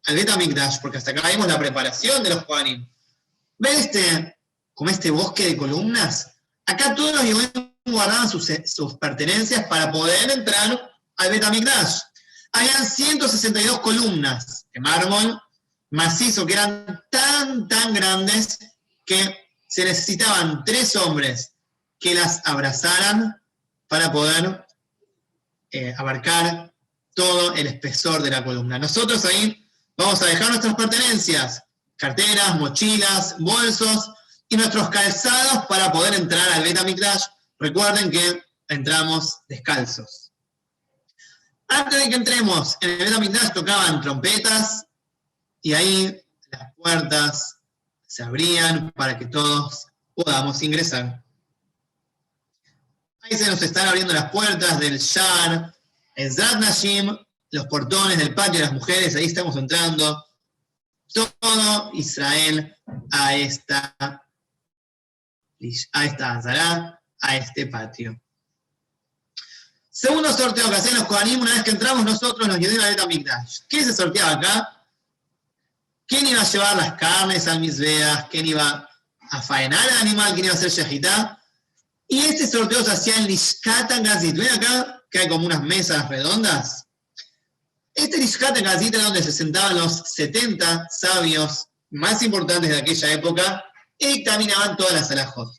al Bet HaMikdash, porque hasta acá vimos la preparación de los Kohanim. ¿Ven como este bosque de columnas? Acá todos los Yehudim guardaban sus pertenencias para poder entrar al Bet HaMikdash. Habían 162 columnas de mármol macizo que eran tan grandes que se necesitaban 3 hombres que las abrazaran para poder abarcar todo el espesor de la columna. Nosotros ahí vamos a dejar nuestras pertenencias, carteras, mochilas, bolsos y nuestros calzados para poder entrar al Bet HaMikdash. Recuerden que entramos descalzos. Antes de que entremos en el Bet HaMikdash tocaban trompetas y ahí las puertas se abrían para que todos podamos ingresar. Ahí se nos están abriendo las puertas del Shar, el Ezrat Nashim, los portones del patio de las mujeres, ahí estamos entrando todo Israel a esta Azará, a este patio. Segundo sorteo que hacen los Kohanim una vez que entramos nosotros, nos llevan al Bet HaMikdash. ¿Qué se sorteaba acá? ¿Quién iba a llevar las carnes al Mizbeach? ¿Quién iba a faenar al animal que iba a hacer shejitá. Y este sorteo se hacía en Lishkat HaGazit. ¿Ven acá que hay como unas mesas redondas? Este Lishkat HaGazit era donde se sentaban los 70 sabios más importantes de aquella época y dictaminaban todas las halajot.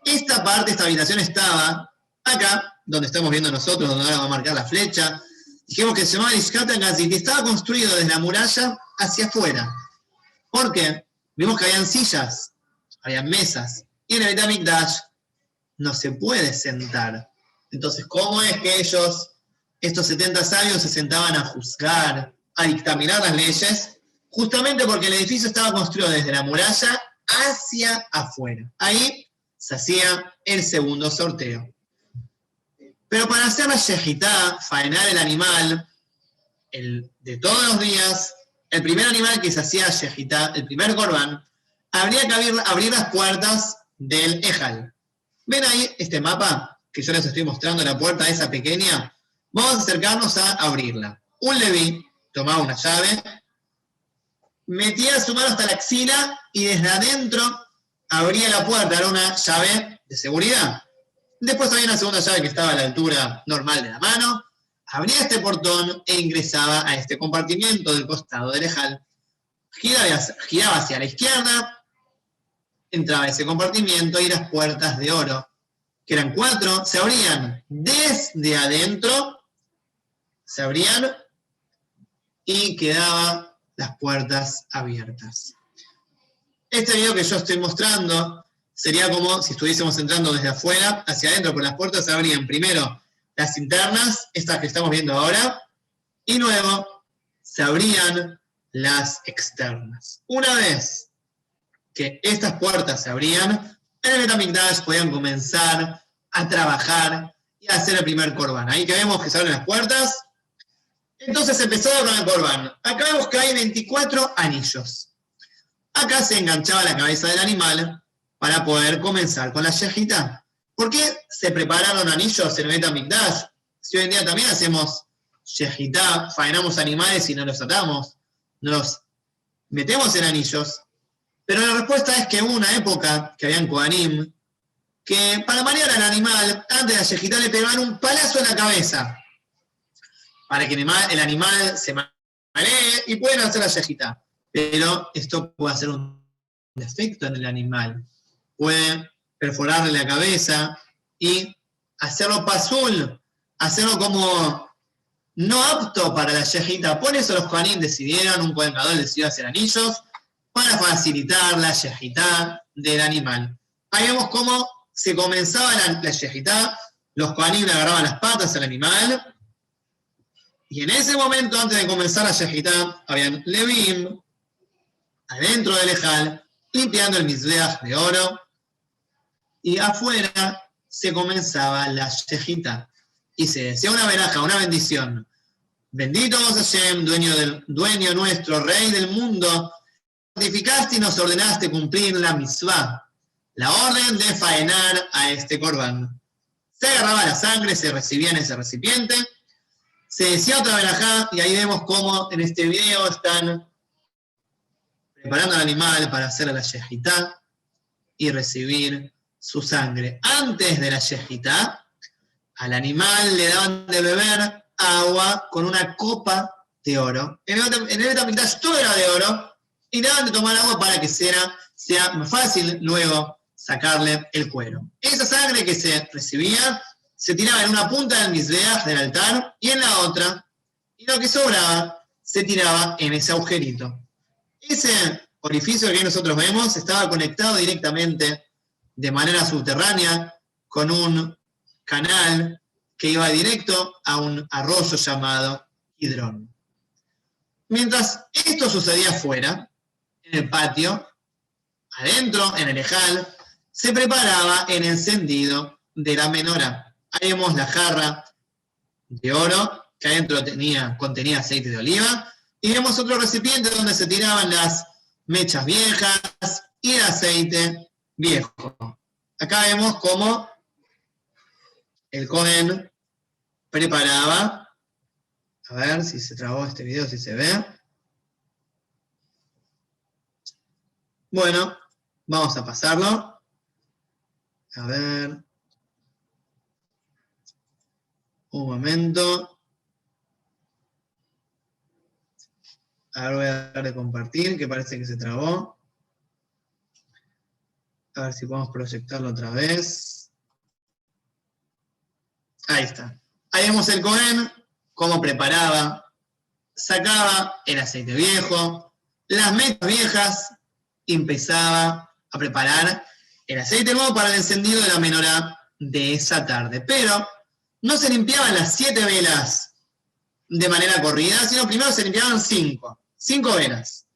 Esta parte, esta habitación estaba acá, donde estamos viendo nosotros, donde ahora va a marcar la flecha. Dijimos que se llamaba Lishkat HaGazit y estaba construido desde la muralla hacia afuera. ¿Por qué? Vimos que habían sillas, habían mesas. Y en el Beit HaMikdash no se puede sentar. Entonces, ¿cómo es que ellos, estos 70 sabios, se sentaban a juzgar, a dictaminar las leyes? Justamente porque el edificio estaba construido desde la muralla hacia afuera. Ahí se hacía el segundo sorteo. Pero para hacer la shejitá, faenar el animal, de todos los días, el primer animal que se hacía shejitá, el primer corbán, habría que abrir las puertas del Ejal. ¿Ven ahí este mapa que yo les estoy mostrando, la puerta esa pequeña? Vamos a acercarnos a abrirla. Un leví tomaba una llave, metía su mano hasta la axila y desde adentro abría la puerta. Era una llave de seguridad. Después había una segunda llave que estaba a la altura normal de la mano. Abría este portón e ingresaba a este compartimiento del costado del Ejal. Giraba hacia la izquierda, entraba a ese compartimiento y las puertas de oro, que eran 4, se abrían desde adentro, se abrían y quedaban las puertas abiertas. Este video que yo estoy mostrando sería como si estuviésemos entrando desde afuera hacia adentro, pero las puertas se abrían primero las internas, estas que estamos viendo ahora, y luego se abrían las externas. Una vez que estas puertas se abrían, en el Beit HaMikdash podían comenzar a trabajar y a hacer el primer corbán. Ahí que vemos que se abren las puertas. Entonces empezaba con el corbán. Acá vemos que hay 24 anillos. Acá se enganchaba la cabeza del animal para poder comenzar con la shejitá. ¿Por qué se prepararon anillos en el Beit HaMikdash? Si hoy en día también hacemos shejitá, faenamos animales y no los atamos, no los metemos en anillos. Pero la respuesta es que hubo una época que habían Kohanim que para marear al animal, antes de la shejitá le pegaban un palazo en la cabeza para que el animal se maree y puedan hacer la shejitá. Pero esto puede hacer un defecto en el animal. Puede perforarle la cabeza y hacerlo pasul, hacerlo como no apto para la shejitá. Por eso los Kohanim decidieron, un Kohen Gadol decidió hacer anillos para facilitar la shejitá del animal. Ahí vemos cómo se comenzaba la shejitá, los Kohanim le agarraban las patas al animal, y en ese momento, antes de comenzar la shejitá, habían levim, adentro del Ejal, limpiando el mizbeach de oro, y afuera se comenzaba la shejitá. Y se decía una veraja, una bendición. Bendito vos Hashem, dueño nuestro, rey del mundo, notificaste y nos ordenaste cumplir la mitzvah, la orden de faenar a este corbán. Se agarraba la sangre, se recibía en ese recipiente, se decía otra verajá, y ahí vemos cómo en este video están preparando al animal para hacer la shejitá y recibir su sangre. Antes de la shejitá, al animal le daban de beber agua con una copa de oro. En el Beit HaMikdash todo era de oro, y le daban de tomar agua para que sea más fácil luego sacarle el cuero. Esa sangre que se recibía se tiraba en una punta del mizbeach del altar y en la otra, y lo que sobraba se tiraba en ese agujerito. Ese orificio que nosotros vemos estaba conectado directamente de manera subterránea con un canal que iba directo a un arroyo llamado Kidrón. Mientras esto sucedía afuera, en el patio, adentro, en el Ejal, se preparaba el encendido de la menorá. Ahí vemos la jarra de oro, que adentro contenía aceite de oliva, y vemos otro recipiente donde se tiraban las mechas viejas y el aceite viejo. Acá vemos cómo el Cohen preparaba, a ver si se trabó este video, si se ve. Bueno, Vamos a pasarlo. A ver. Un momento. Ahora voy a dar de compartir, que parece que se trabó. A ver si podemos proyectarlo otra vez. Ahí está. Ahí vemos el Cohen, cómo preparaba, sacaba el aceite viejo, las mesas viejas, y empezaba a preparar el aceite nuevo para el encendido de la menorá de esa tarde. Pero no se limpiaban las 7 velas de manera corrida, sino primero se limpiaban 5 velas.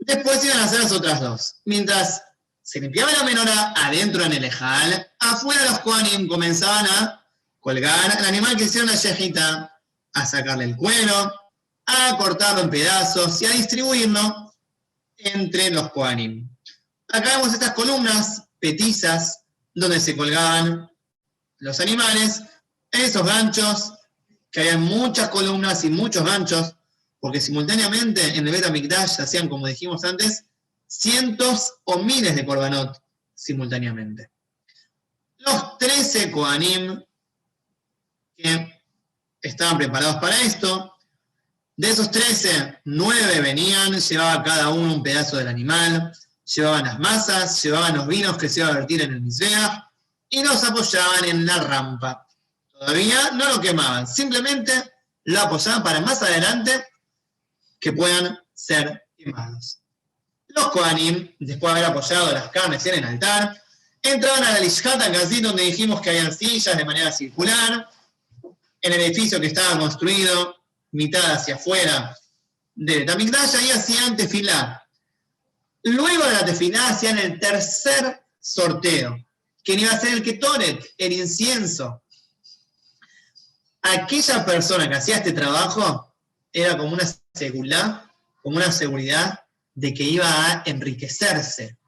Después iban a hacer las otras 2. Mientras se limpiaba la menorá adentro en el ejal, afuera los kohanim comenzaban a colgar el animal que hicieron la shejita, a sacarle el cuero, a cortarlo en pedazos y a distribuirlo entre los kohanim. Acá vemos estas columnas petizas donde se colgaban los animales, esos ganchos, que había muchas columnas y muchos ganchos, porque simultáneamente en el Bet HaMikdash se hacían, como dijimos antes, cientos o miles de korbanot simultáneamente. Los 13 kohanim que estaban preparados para esto, de esos 13, 9 venían, llevaba cada uno un pedazo del animal, llevaban las masas, llevaban los vinos que se iba a vertir en el mizbeach y los apoyaban en la rampa. Todavía no lo quemaban, simplemente lo apoyaban para más adelante que puedan ser quemados. Los kohanim, después de haber apoyado las carnes en el altar, entraban a la Lishkat HaGazit, donde dijimos que habían sillas de manera circular, en el edificio que estaba construido, mitad hacia afuera del Bet HaMikdash, ahí hacían tefilá. Luego de la tefilá hacían el tercer sorteo, que iba a ser el ketoret, el incienso. Aquella persona que hacía este trabajo era como una segulá, como una seguridad de que iba a enriquecerse.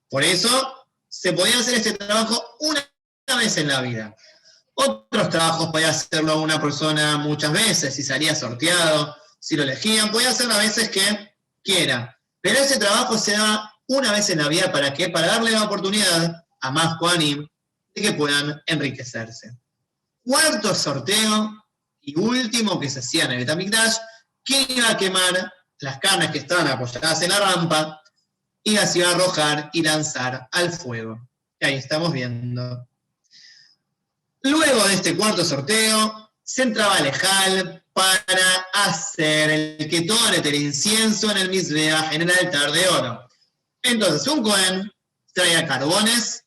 Por eso se podía hacer este trabajo una vez en la vida. Otros trabajos podía hacerlo una persona muchas veces, si salía sorteado, si lo elegían, podía hacerlo las veces que quiera. Pero ese trabajo se da una vez en la vida, ¿para qué? Para darle la oportunidad a más kohanim de que puedan enriquecerse. Cuarto sorteo y último que se hacía en el Bet HaMikdash, ¿quién iba a quemar las carnes que estaban apoyadas en la rampa y las iba a arrojar y lanzar al fuego? Y ahí estamos viendo. Luego de este cuarto sorteo, se entraba al ejal para hacer el ketoret, el incienso en el mizbeach, en el altar de oro. Entonces, un kohen traía carbones,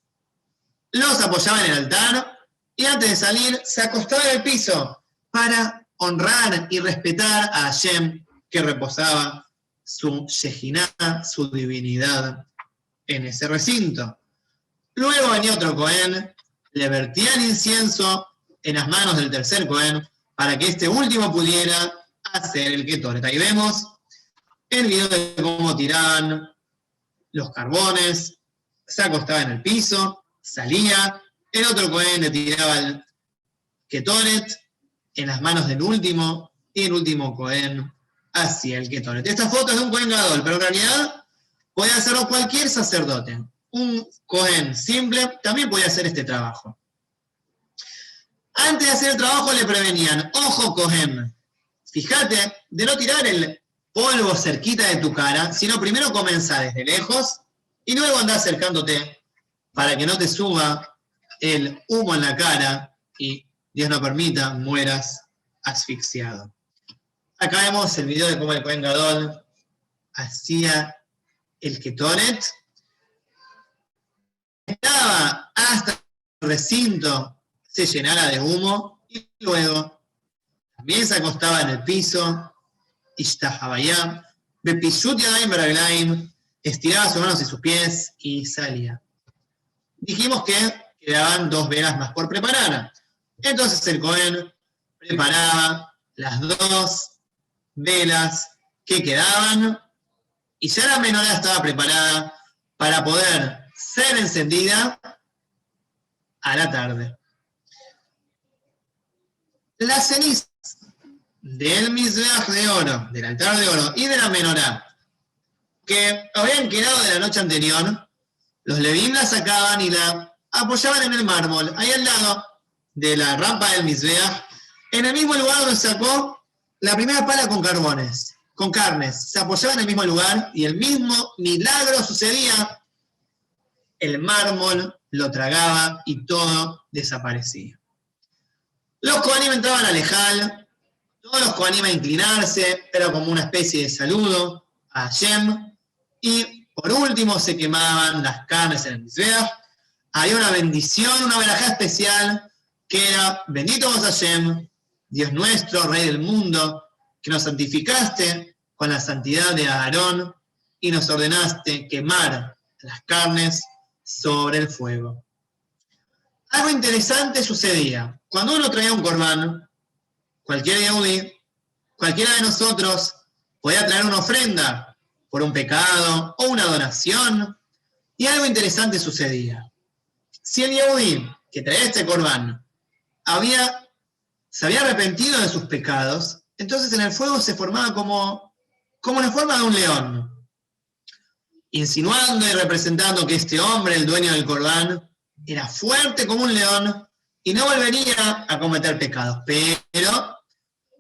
los apoyaba en el altar y antes de salir se acostaba en el piso para honrar y respetar a Hashem, que reposaba su Shejiná, su divinidad, en ese recinto. Luego venía otro kohen, le vertía el incienso en las manos del tercer kohen para que este último pudiera hacer el ketoret. Ahí vemos el video de cómo tiraban los carbones, se acostaba en el piso, salía, el otro kohen le tiraba el ketoret en las manos del último y el último kohen hacía el ketoret. Esta foto es de un kohen gadol, pero en realidad puede hacerlo cualquier sacerdote. Un kohen simple también podía hacer este trabajo. Antes de hacer el trabajo le prevenían, ojo kohen, fíjate de no tirar el polvo cerquita de tu cara, sino primero comenzá desde lejos y luego andá acercándote para que no te suba el humo en la cara y, Dios no permita, mueras asfixiado. Acá vemos el video de cómo el kohen gadol hacía el ketoret. Estaba hasta el recinto se llenara de humo y luego también se acostaba en el piso, ishtahabayá, bepishut yadayim beraglaim, estiraba sus manos y sus pies y salía. Dijimos que quedaban 2 velas más por preparar. Entonces el kohen preparaba las 2 velas que quedaban y ya la menorá estaba preparada para poder ser encendida a la tarde. Las cenizas del mizbeach de oro, del altar de oro y de la menorá, que habían quedado de la noche anterior, Los Levín la sacaban y la apoyaban en el mármol, ahí al lado de la rampa del Mizbeach, en el mismo lugar donde sacó la primera pala con carnes. Se apoyaba en el mismo lugar y el mismo milagro sucedía. El mármol lo tragaba y todo desaparecía. Los Kohanim entraban al Ejal, todos los Kohanim a inclinarse, era como una especie de saludo a Hashem, y por último se quemaban las carnes en el Mizbeach. Había una bendición, una verajá especial, que era: bendito vos Hashem, Dios nuestro, Rey del mundo, que nos santificaste con la santidad de Aarón y nos ordenaste quemar las carnes sobre el fuego. Algo interesante sucedía. Cuando uno traía un corbán, cualquier yehudí, cualquiera de nosotros podía traer una ofrenda por un pecado o una donación, y algo interesante sucedía. Si el yehudí que traía este corbán se había arrepentido de sus pecados, entonces en el fuego se formaba como la forma de un león, insinuando y representando que este hombre, el dueño del corbán, era fuerte como un león y no volvería a cometer pecados. Pero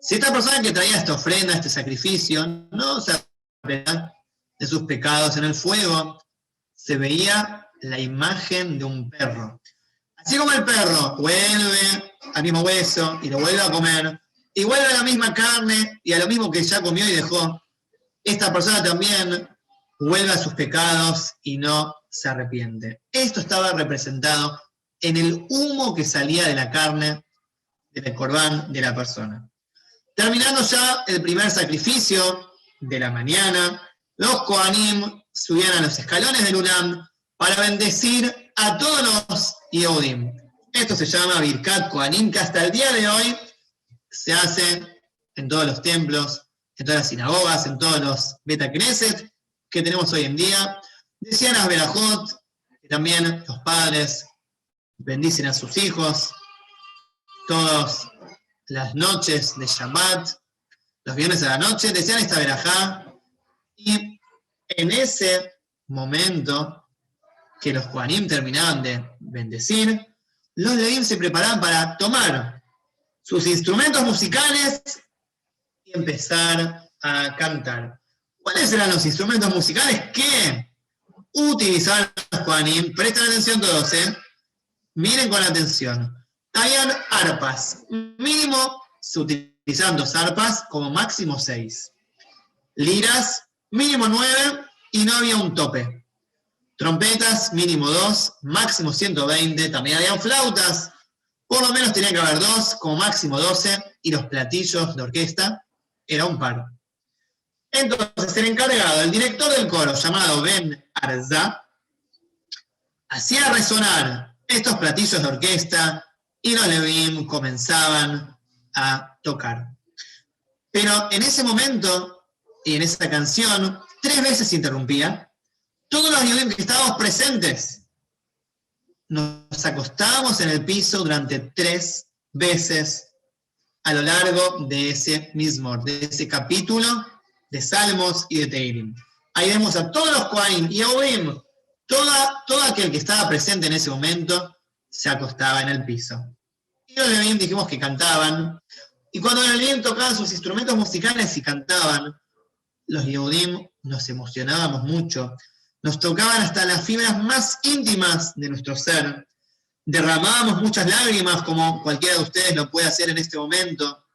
si esta persona que traía esta ofrenda, este sacrificio, no se arrepentía de sus pecados en el fuego, se veía la imagen de un perro. Así como el perro vuelve al mismo hueso y lo vuelve a comer, y vuelve a la misma carne y a lo mismo que ya comió y dejó, esta persona también vuelve a sus pecados y no se arrepiente. Esto estaba representado en el humo que salía de la carne del corbán de la persona. Terminando ya el primer sacrificio de la mañana, los Kohanim subían a los escalones del Ulam para bendecir a todos los Yehudim. Esto se llama Birkat Kohanim, que hasta el día de hoy se hace en todos los templos, en todas las sinagogas, en todos los Bet HaKnesset que tenemos hoy en día. Decían las Berajot, que también los padres bendicen a sus hijos, todas las noches de Shabbat, los viernes a la noche, decían esta Berajá, y en ese momento que los Kohanim terminaban de bendecir, los Levín se preparaban para tomar sus instrumentos musicales y empezar a cantar. ¿Cuáles eran los instrumentos musicales que utilizaban los Kohanim? Presten atención todos, miren con atención. Habían arpas, mínimo se utilizaban 2 arpas, como máximo 6. Liras, mínimo 9, y no había un tope. Trompetas, mínimo 2, máximo 120, también habían flautas, por lo menos tenían que haber 2, como máximo 12, y los platillos de orquesta era un par. Entonces el encargado, el director del coro, llamado Ben Arza, hacía resonar estos platillos de orquesta y los Levín comenzaban a tocar. Pero en ese momento, y en esa canción, 3 veces se interrumpía. Todos los Yehudim que estábamos presentes nos acostábamos en el piso durante 3 veces a lo largo de ese Mizmor, de ese capítulo de Salmos y de Teilim. Ahí vemos a todos los Kohanim y Yehudim, todo aquel que estaba presente en ese momento se acostaba en el piso. Y los Levín dijimos que cantaban, y cuando los Levín tocaban sus instrumentos musicales y cantaban, los Yehudim nos emocionábamos mucho, nos tocaban hasta las fibras más íntimas de nuestro ser, derramábamos muchas lágrimas, como cualquiera de ustedes lo puede hacer en este momento,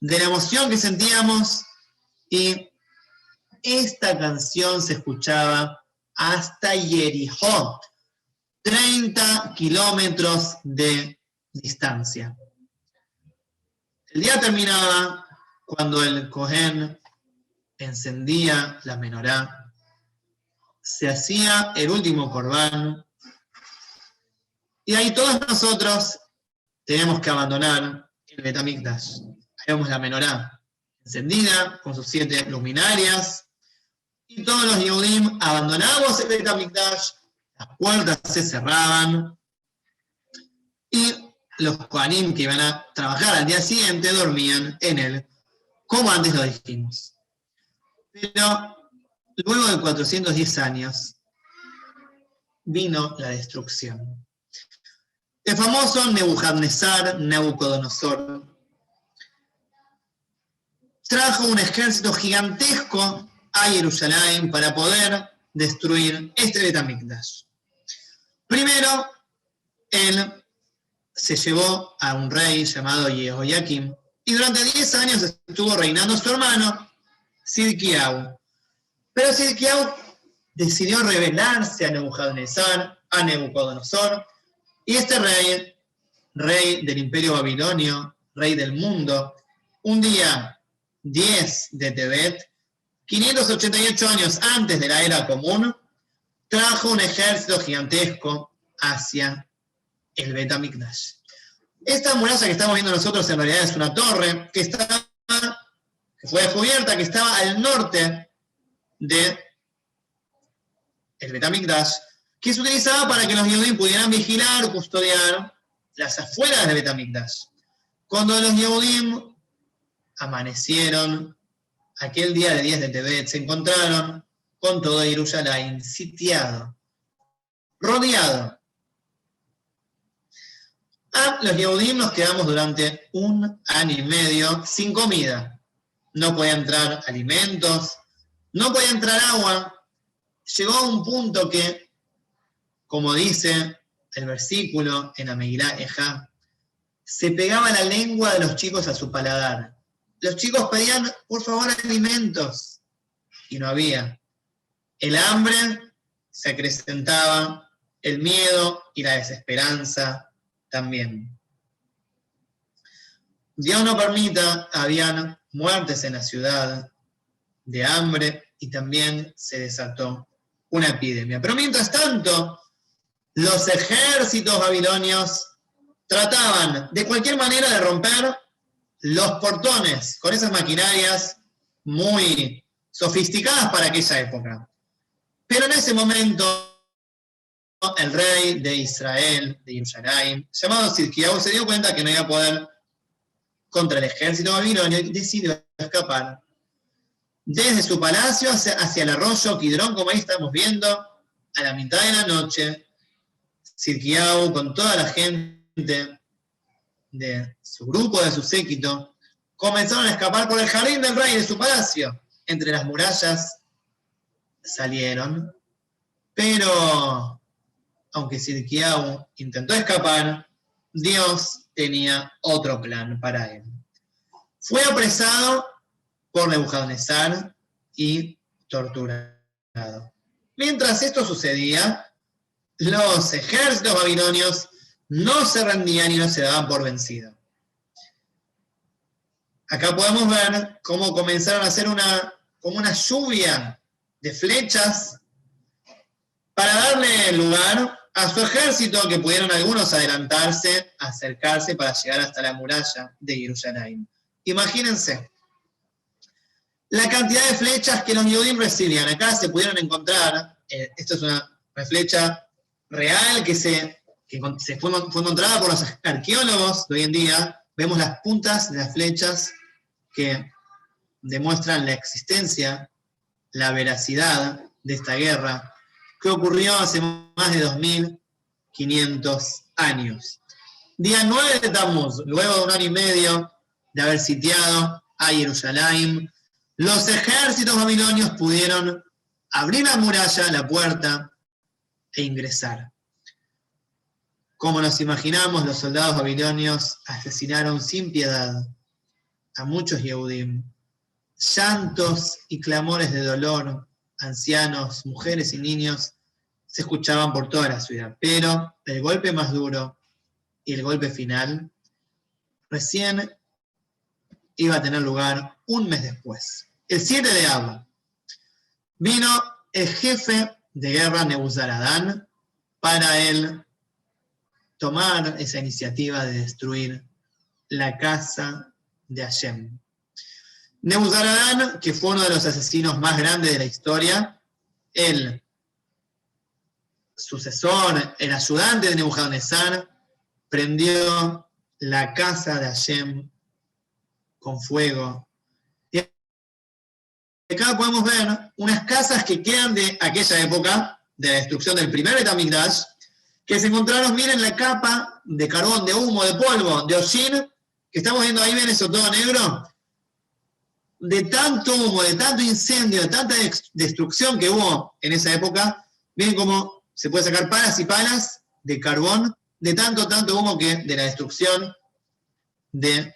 de la emoción que sentíamos, y esta canción se escuchaba hasta Jericó, 30 kilómetros de distancia. El día terminaba cuando el Cohen encendía la menorá, se hacía el último corbán, y ahí todos nosotros teníamos que abandonar el Bet HaMikdash. Ahí vemos la menorá encendida con sus 7 luminarias, y todos los Yehudim abandonábamos el Bet HaMikdash, las puertas se cerraban, y los Kohanim que iban a trabajar al día siguiente dormían en él, como antes lo dijimos. Pero luego de 410 años, vino la destrucción. El famoso Nabucodonosor, trajo un ejército gigantesco a Jerusalén para poder destruir este Bet HaMikdash. Primero, él se llevó a un rey llamado Jehoiakim, y durante 10 años estuvo reinando su hermano, Sidkiau. Pero Sidkiau decidió rebelarse a Nabucodonosor, y este rey del imperio babilonio, rey del mundo, un día 10 de Tebet, 588 años antes de la era común, trajo un ejército gigantesco hacia el Bet HaMikdash. Esta muralla que estamos viendo nosotros en realidad es una torre que fue descubierta, que estaba al norte de el Bet HaMikdash, que se utilizaba para que los Yehudim pudieran vigilar o custodiar las afueras del Bet HaMikdash. Cuando los Yehudim amanecieron aquel día de 10 de Tebet, se encontraron con todo Jerusalén sitiado, rodeado. Los Yehudim nos quedamos durante 1 año y medio sin comida. No podía entrar alimentos, no podía entrar agua. Llegó a un punto que, como dice el versículo en la Megilá Ejá, se pegaba la lengua de los chicos a su paladar. Los chicos pedían, por favor, alimentos, y no había. El hambre se acrecentaba, el miedo y la desesperanza también. Dios no permita, habían muertes en la ciudad de hambre y también se desató una epidemia. Pero mientras tanto, los ejércitos babilonios trataban de cualquier manera de romper los portones con esas maquinarias muy sofisticadas para aquella época. Pero en ese momento, el rey de Israel, de Jerusalén, llamado Sidkiau, se dio cuenta que no iba a poder contra el ejército babilonio y decidió escapar desde su palacio hacia el arroyo Kidrón, como ahí estamos viendo, a la mitad de la noche. Sidkiau, con toda la gente de su grupo, de su séquito, comenzaron a escapar por el jardín del rey de su palacio. Entre las murallas salieron, pero aunque Sidkiau intentó escapar, Dios tenía otro plan para él. Fue apresado por Nebuchadnezzar y torturado. Mientras esto sucedía, los ejércitos babilonios no se rendían y no se daban por vencidos. Acá podemos ver cómo comenzaron a hacer como una lluvia de flechas para darle lugar a su ejército, que pudieron algunos adelantarse, acercarse para llegar hasta la muralla de Jerusalén. Imagínense la cantidad de flechas que los Yehudim recibían. Acá se pudieron encontrar, esto es una flecha real que fue encontrada por los arqueólogos de hoy en día. Vemos las puntas de las flechas que demuestran la existencia, la veracidad de esta guerra que ocurrió hace más de 2500 años. Día 9 de Tammuz, luego de 1 año y medio de haber sitiado a Jerusalén, los ejércitos babilonios pudieron abrir la muralla, la puerta, e ingresar. Como nos imaginamos, los soldados babilonios asesinaron sin piedad a muchos Yehudim. Llantos y clamores de dolor, ancianos, mujeres y niños se escuchaban por toda la ciudad. Pero el golpe más duro y el golpe final recién iba a tener lugar un mes después. El 7 de Av vino el jefe de guerra Nebuzaradán para él tomar esa iniciativa de destruir la casa de Hashem. Nebuzaradán, que fue uno de los asesinos más grandes de la historia, el sucesor, el ayudante de Nebuchadnezzar, prendió la casa de Hashem con fuego. Y acá podemos ver unas casas que quedan de aquella época, de la destrucción del primer Bet HaMikdash, que se encontraron, miren la capa de carbón, de humo, de polvo, de hollín, que estamos viendo ahí, ven eso todo negro, de tanto humo, de tanto incendio, de tanta destrucción que hubo en esa época. Miren cómo se puede sacar palas y palas de carbón, de tanto humo que de la destrucción de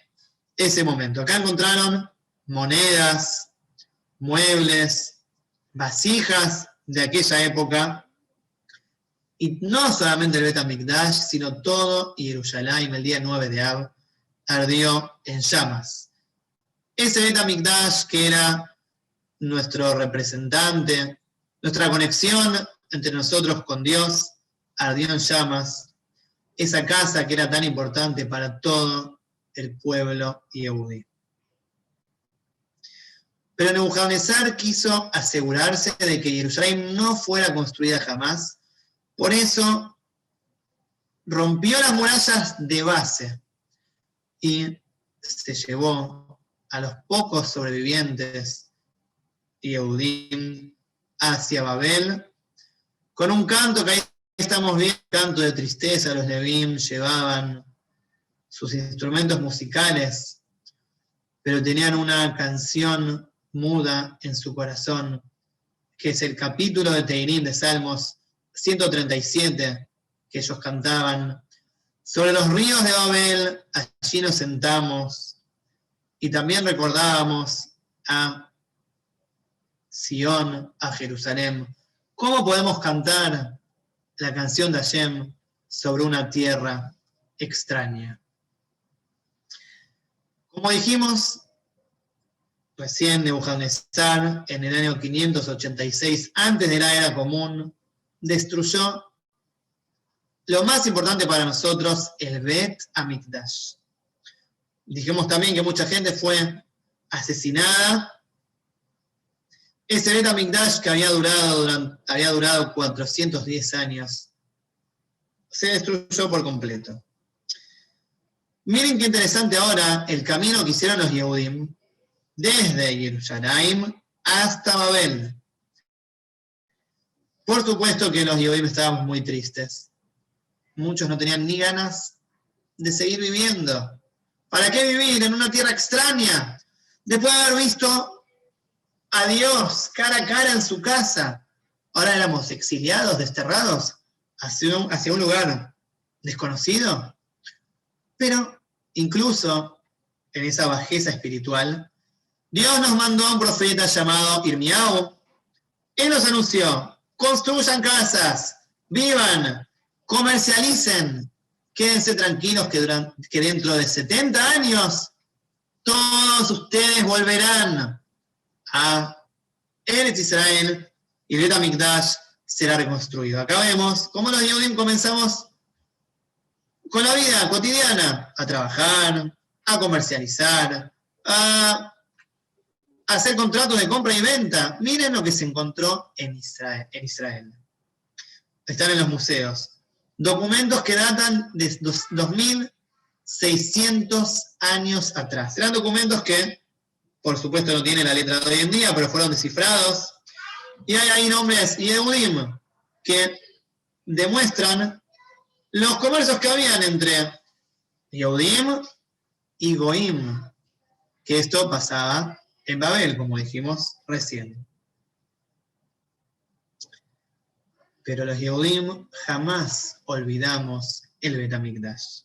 ese momento. Acá encontraron monedas, muebles, vasijas de aquella época, y no solamente el Bet HaMikdash, sino todo Jerusalén el día 9 de Av ardió en llamas. Ese Bet HaMikdash que era nuestro representante, nuestra conexión entre nosotros con Dios, ardió en llamas. Esa casa que era tan importante para todo el pueblo yehudí. Pero Nebuchadnezzar quiso asegurarse de que Jerusalén no fuera construida jamás. Por eso rompió las murallas de base y se llevó a los pocos sobrevivientes Yehudim hacia Babel con un canto que ahí estamos viendo, canto de tristeza. Los Levim llevaban sus instrumentos musicales, pero tenían una canción muda en su corazón, que es el capítulo de Teirim de Salmos 137, que ellos cantaban: sobre los ríos de Babel, allí nos sentamos, y también recordábamos a Sion, a Jerusalén. ¿Cómo podemos cantar la canción de Hashem sobre una tierra extraña? Como dijimos recién, Nebuchadnezzar, en el año 586, antes de la era común, destruyó lo más importante para nosotros, el Bet HaMikdash. Dijimos también que mucha gente fue asesinada. Ese Bet HaMikdash que había durado 410 años, se destruyó por completo. Miren qué interesante ahora el camino que hicieron los Yehudim desde Jerusalén hasta Babel. Por supuesto que los Yehudim estábamos muy tristes. Muchos no tenían ni ganas de seguir viviendo. ¿Para qué vivir en una tierra extraña? Después de haber visto a Dios cara a cara en su casa, ahora éramos exiliados, desterrados hacia un lugar desconocido. Pero incluso en esa bajeza espiritual, Dios nos mandó a un profeta llamado Irmiau. Él nos anunció: construyan casas, vivan, comercialicen, quédense tranquilos que dentro de 70 años todos ustedes volverán a Eretz Israel y el Bet HaMikdash será reconstruido. Acá vemos cómo los Yehudim comenzamos con la vida cotidiana, a trabajar, a comercializar, a hacer contratos de compra y venta. Miren lo que se encontró en Israel. Están en los museos. Documentos que datan de 2600 años atrás. Eran documentos que, por supuesto, no tienen la letra de hoy en día, pero fueron descifrados. Y hay ahí nombres Yehudim que demuestran los comercios que habían entre Yehudim y Goim, que esto pasaba en Babel, como dijimos recién. Pero los Yehudim jamás olvidamos el Bet HaMikdash.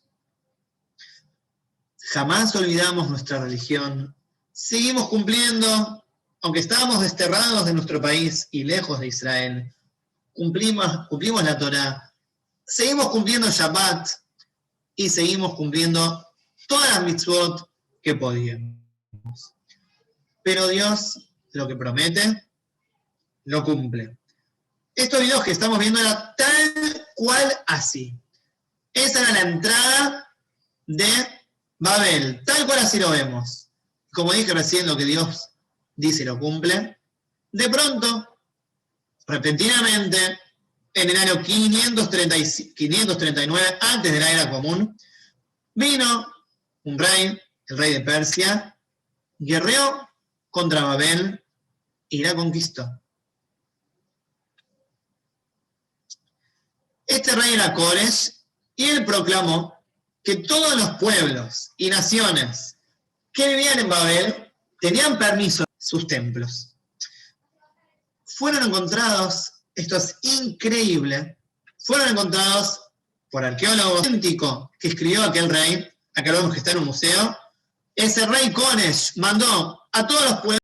Jamás olvidamos nuestra religión. Seguimos cumpliendo, aunque estábamos desterrados de nuestro país y lejos de Israel, cumplimos la Torá, seguimos cumpliendo Shabbat y seguimos cumpliendo todas las mitzvot que podíamos. Pero Dios lo que promete, lo cumple. Estos videos que estamos viendo era tal cual así. Esa era la entrada de Babel, tal cual así lo vemos. Como dije recién, lo que Dios dice lo cumple. De pronto, repentinamente, en el año 539, antes de la era común, vino un rey, el rey de Persia, guerreó contra Babel y la conquistó. Este rey era Cores, y él proclamó que todos los pueblos y naciones que vivían en Babel tenían permiso en sus templos. Fueron encontrados, esto es increíble, fueron encontrados por arqueólogos auténticos que escribió aquel rey, acá vemos que está en un museo. Ese rey Cores mandó a todos los pueblos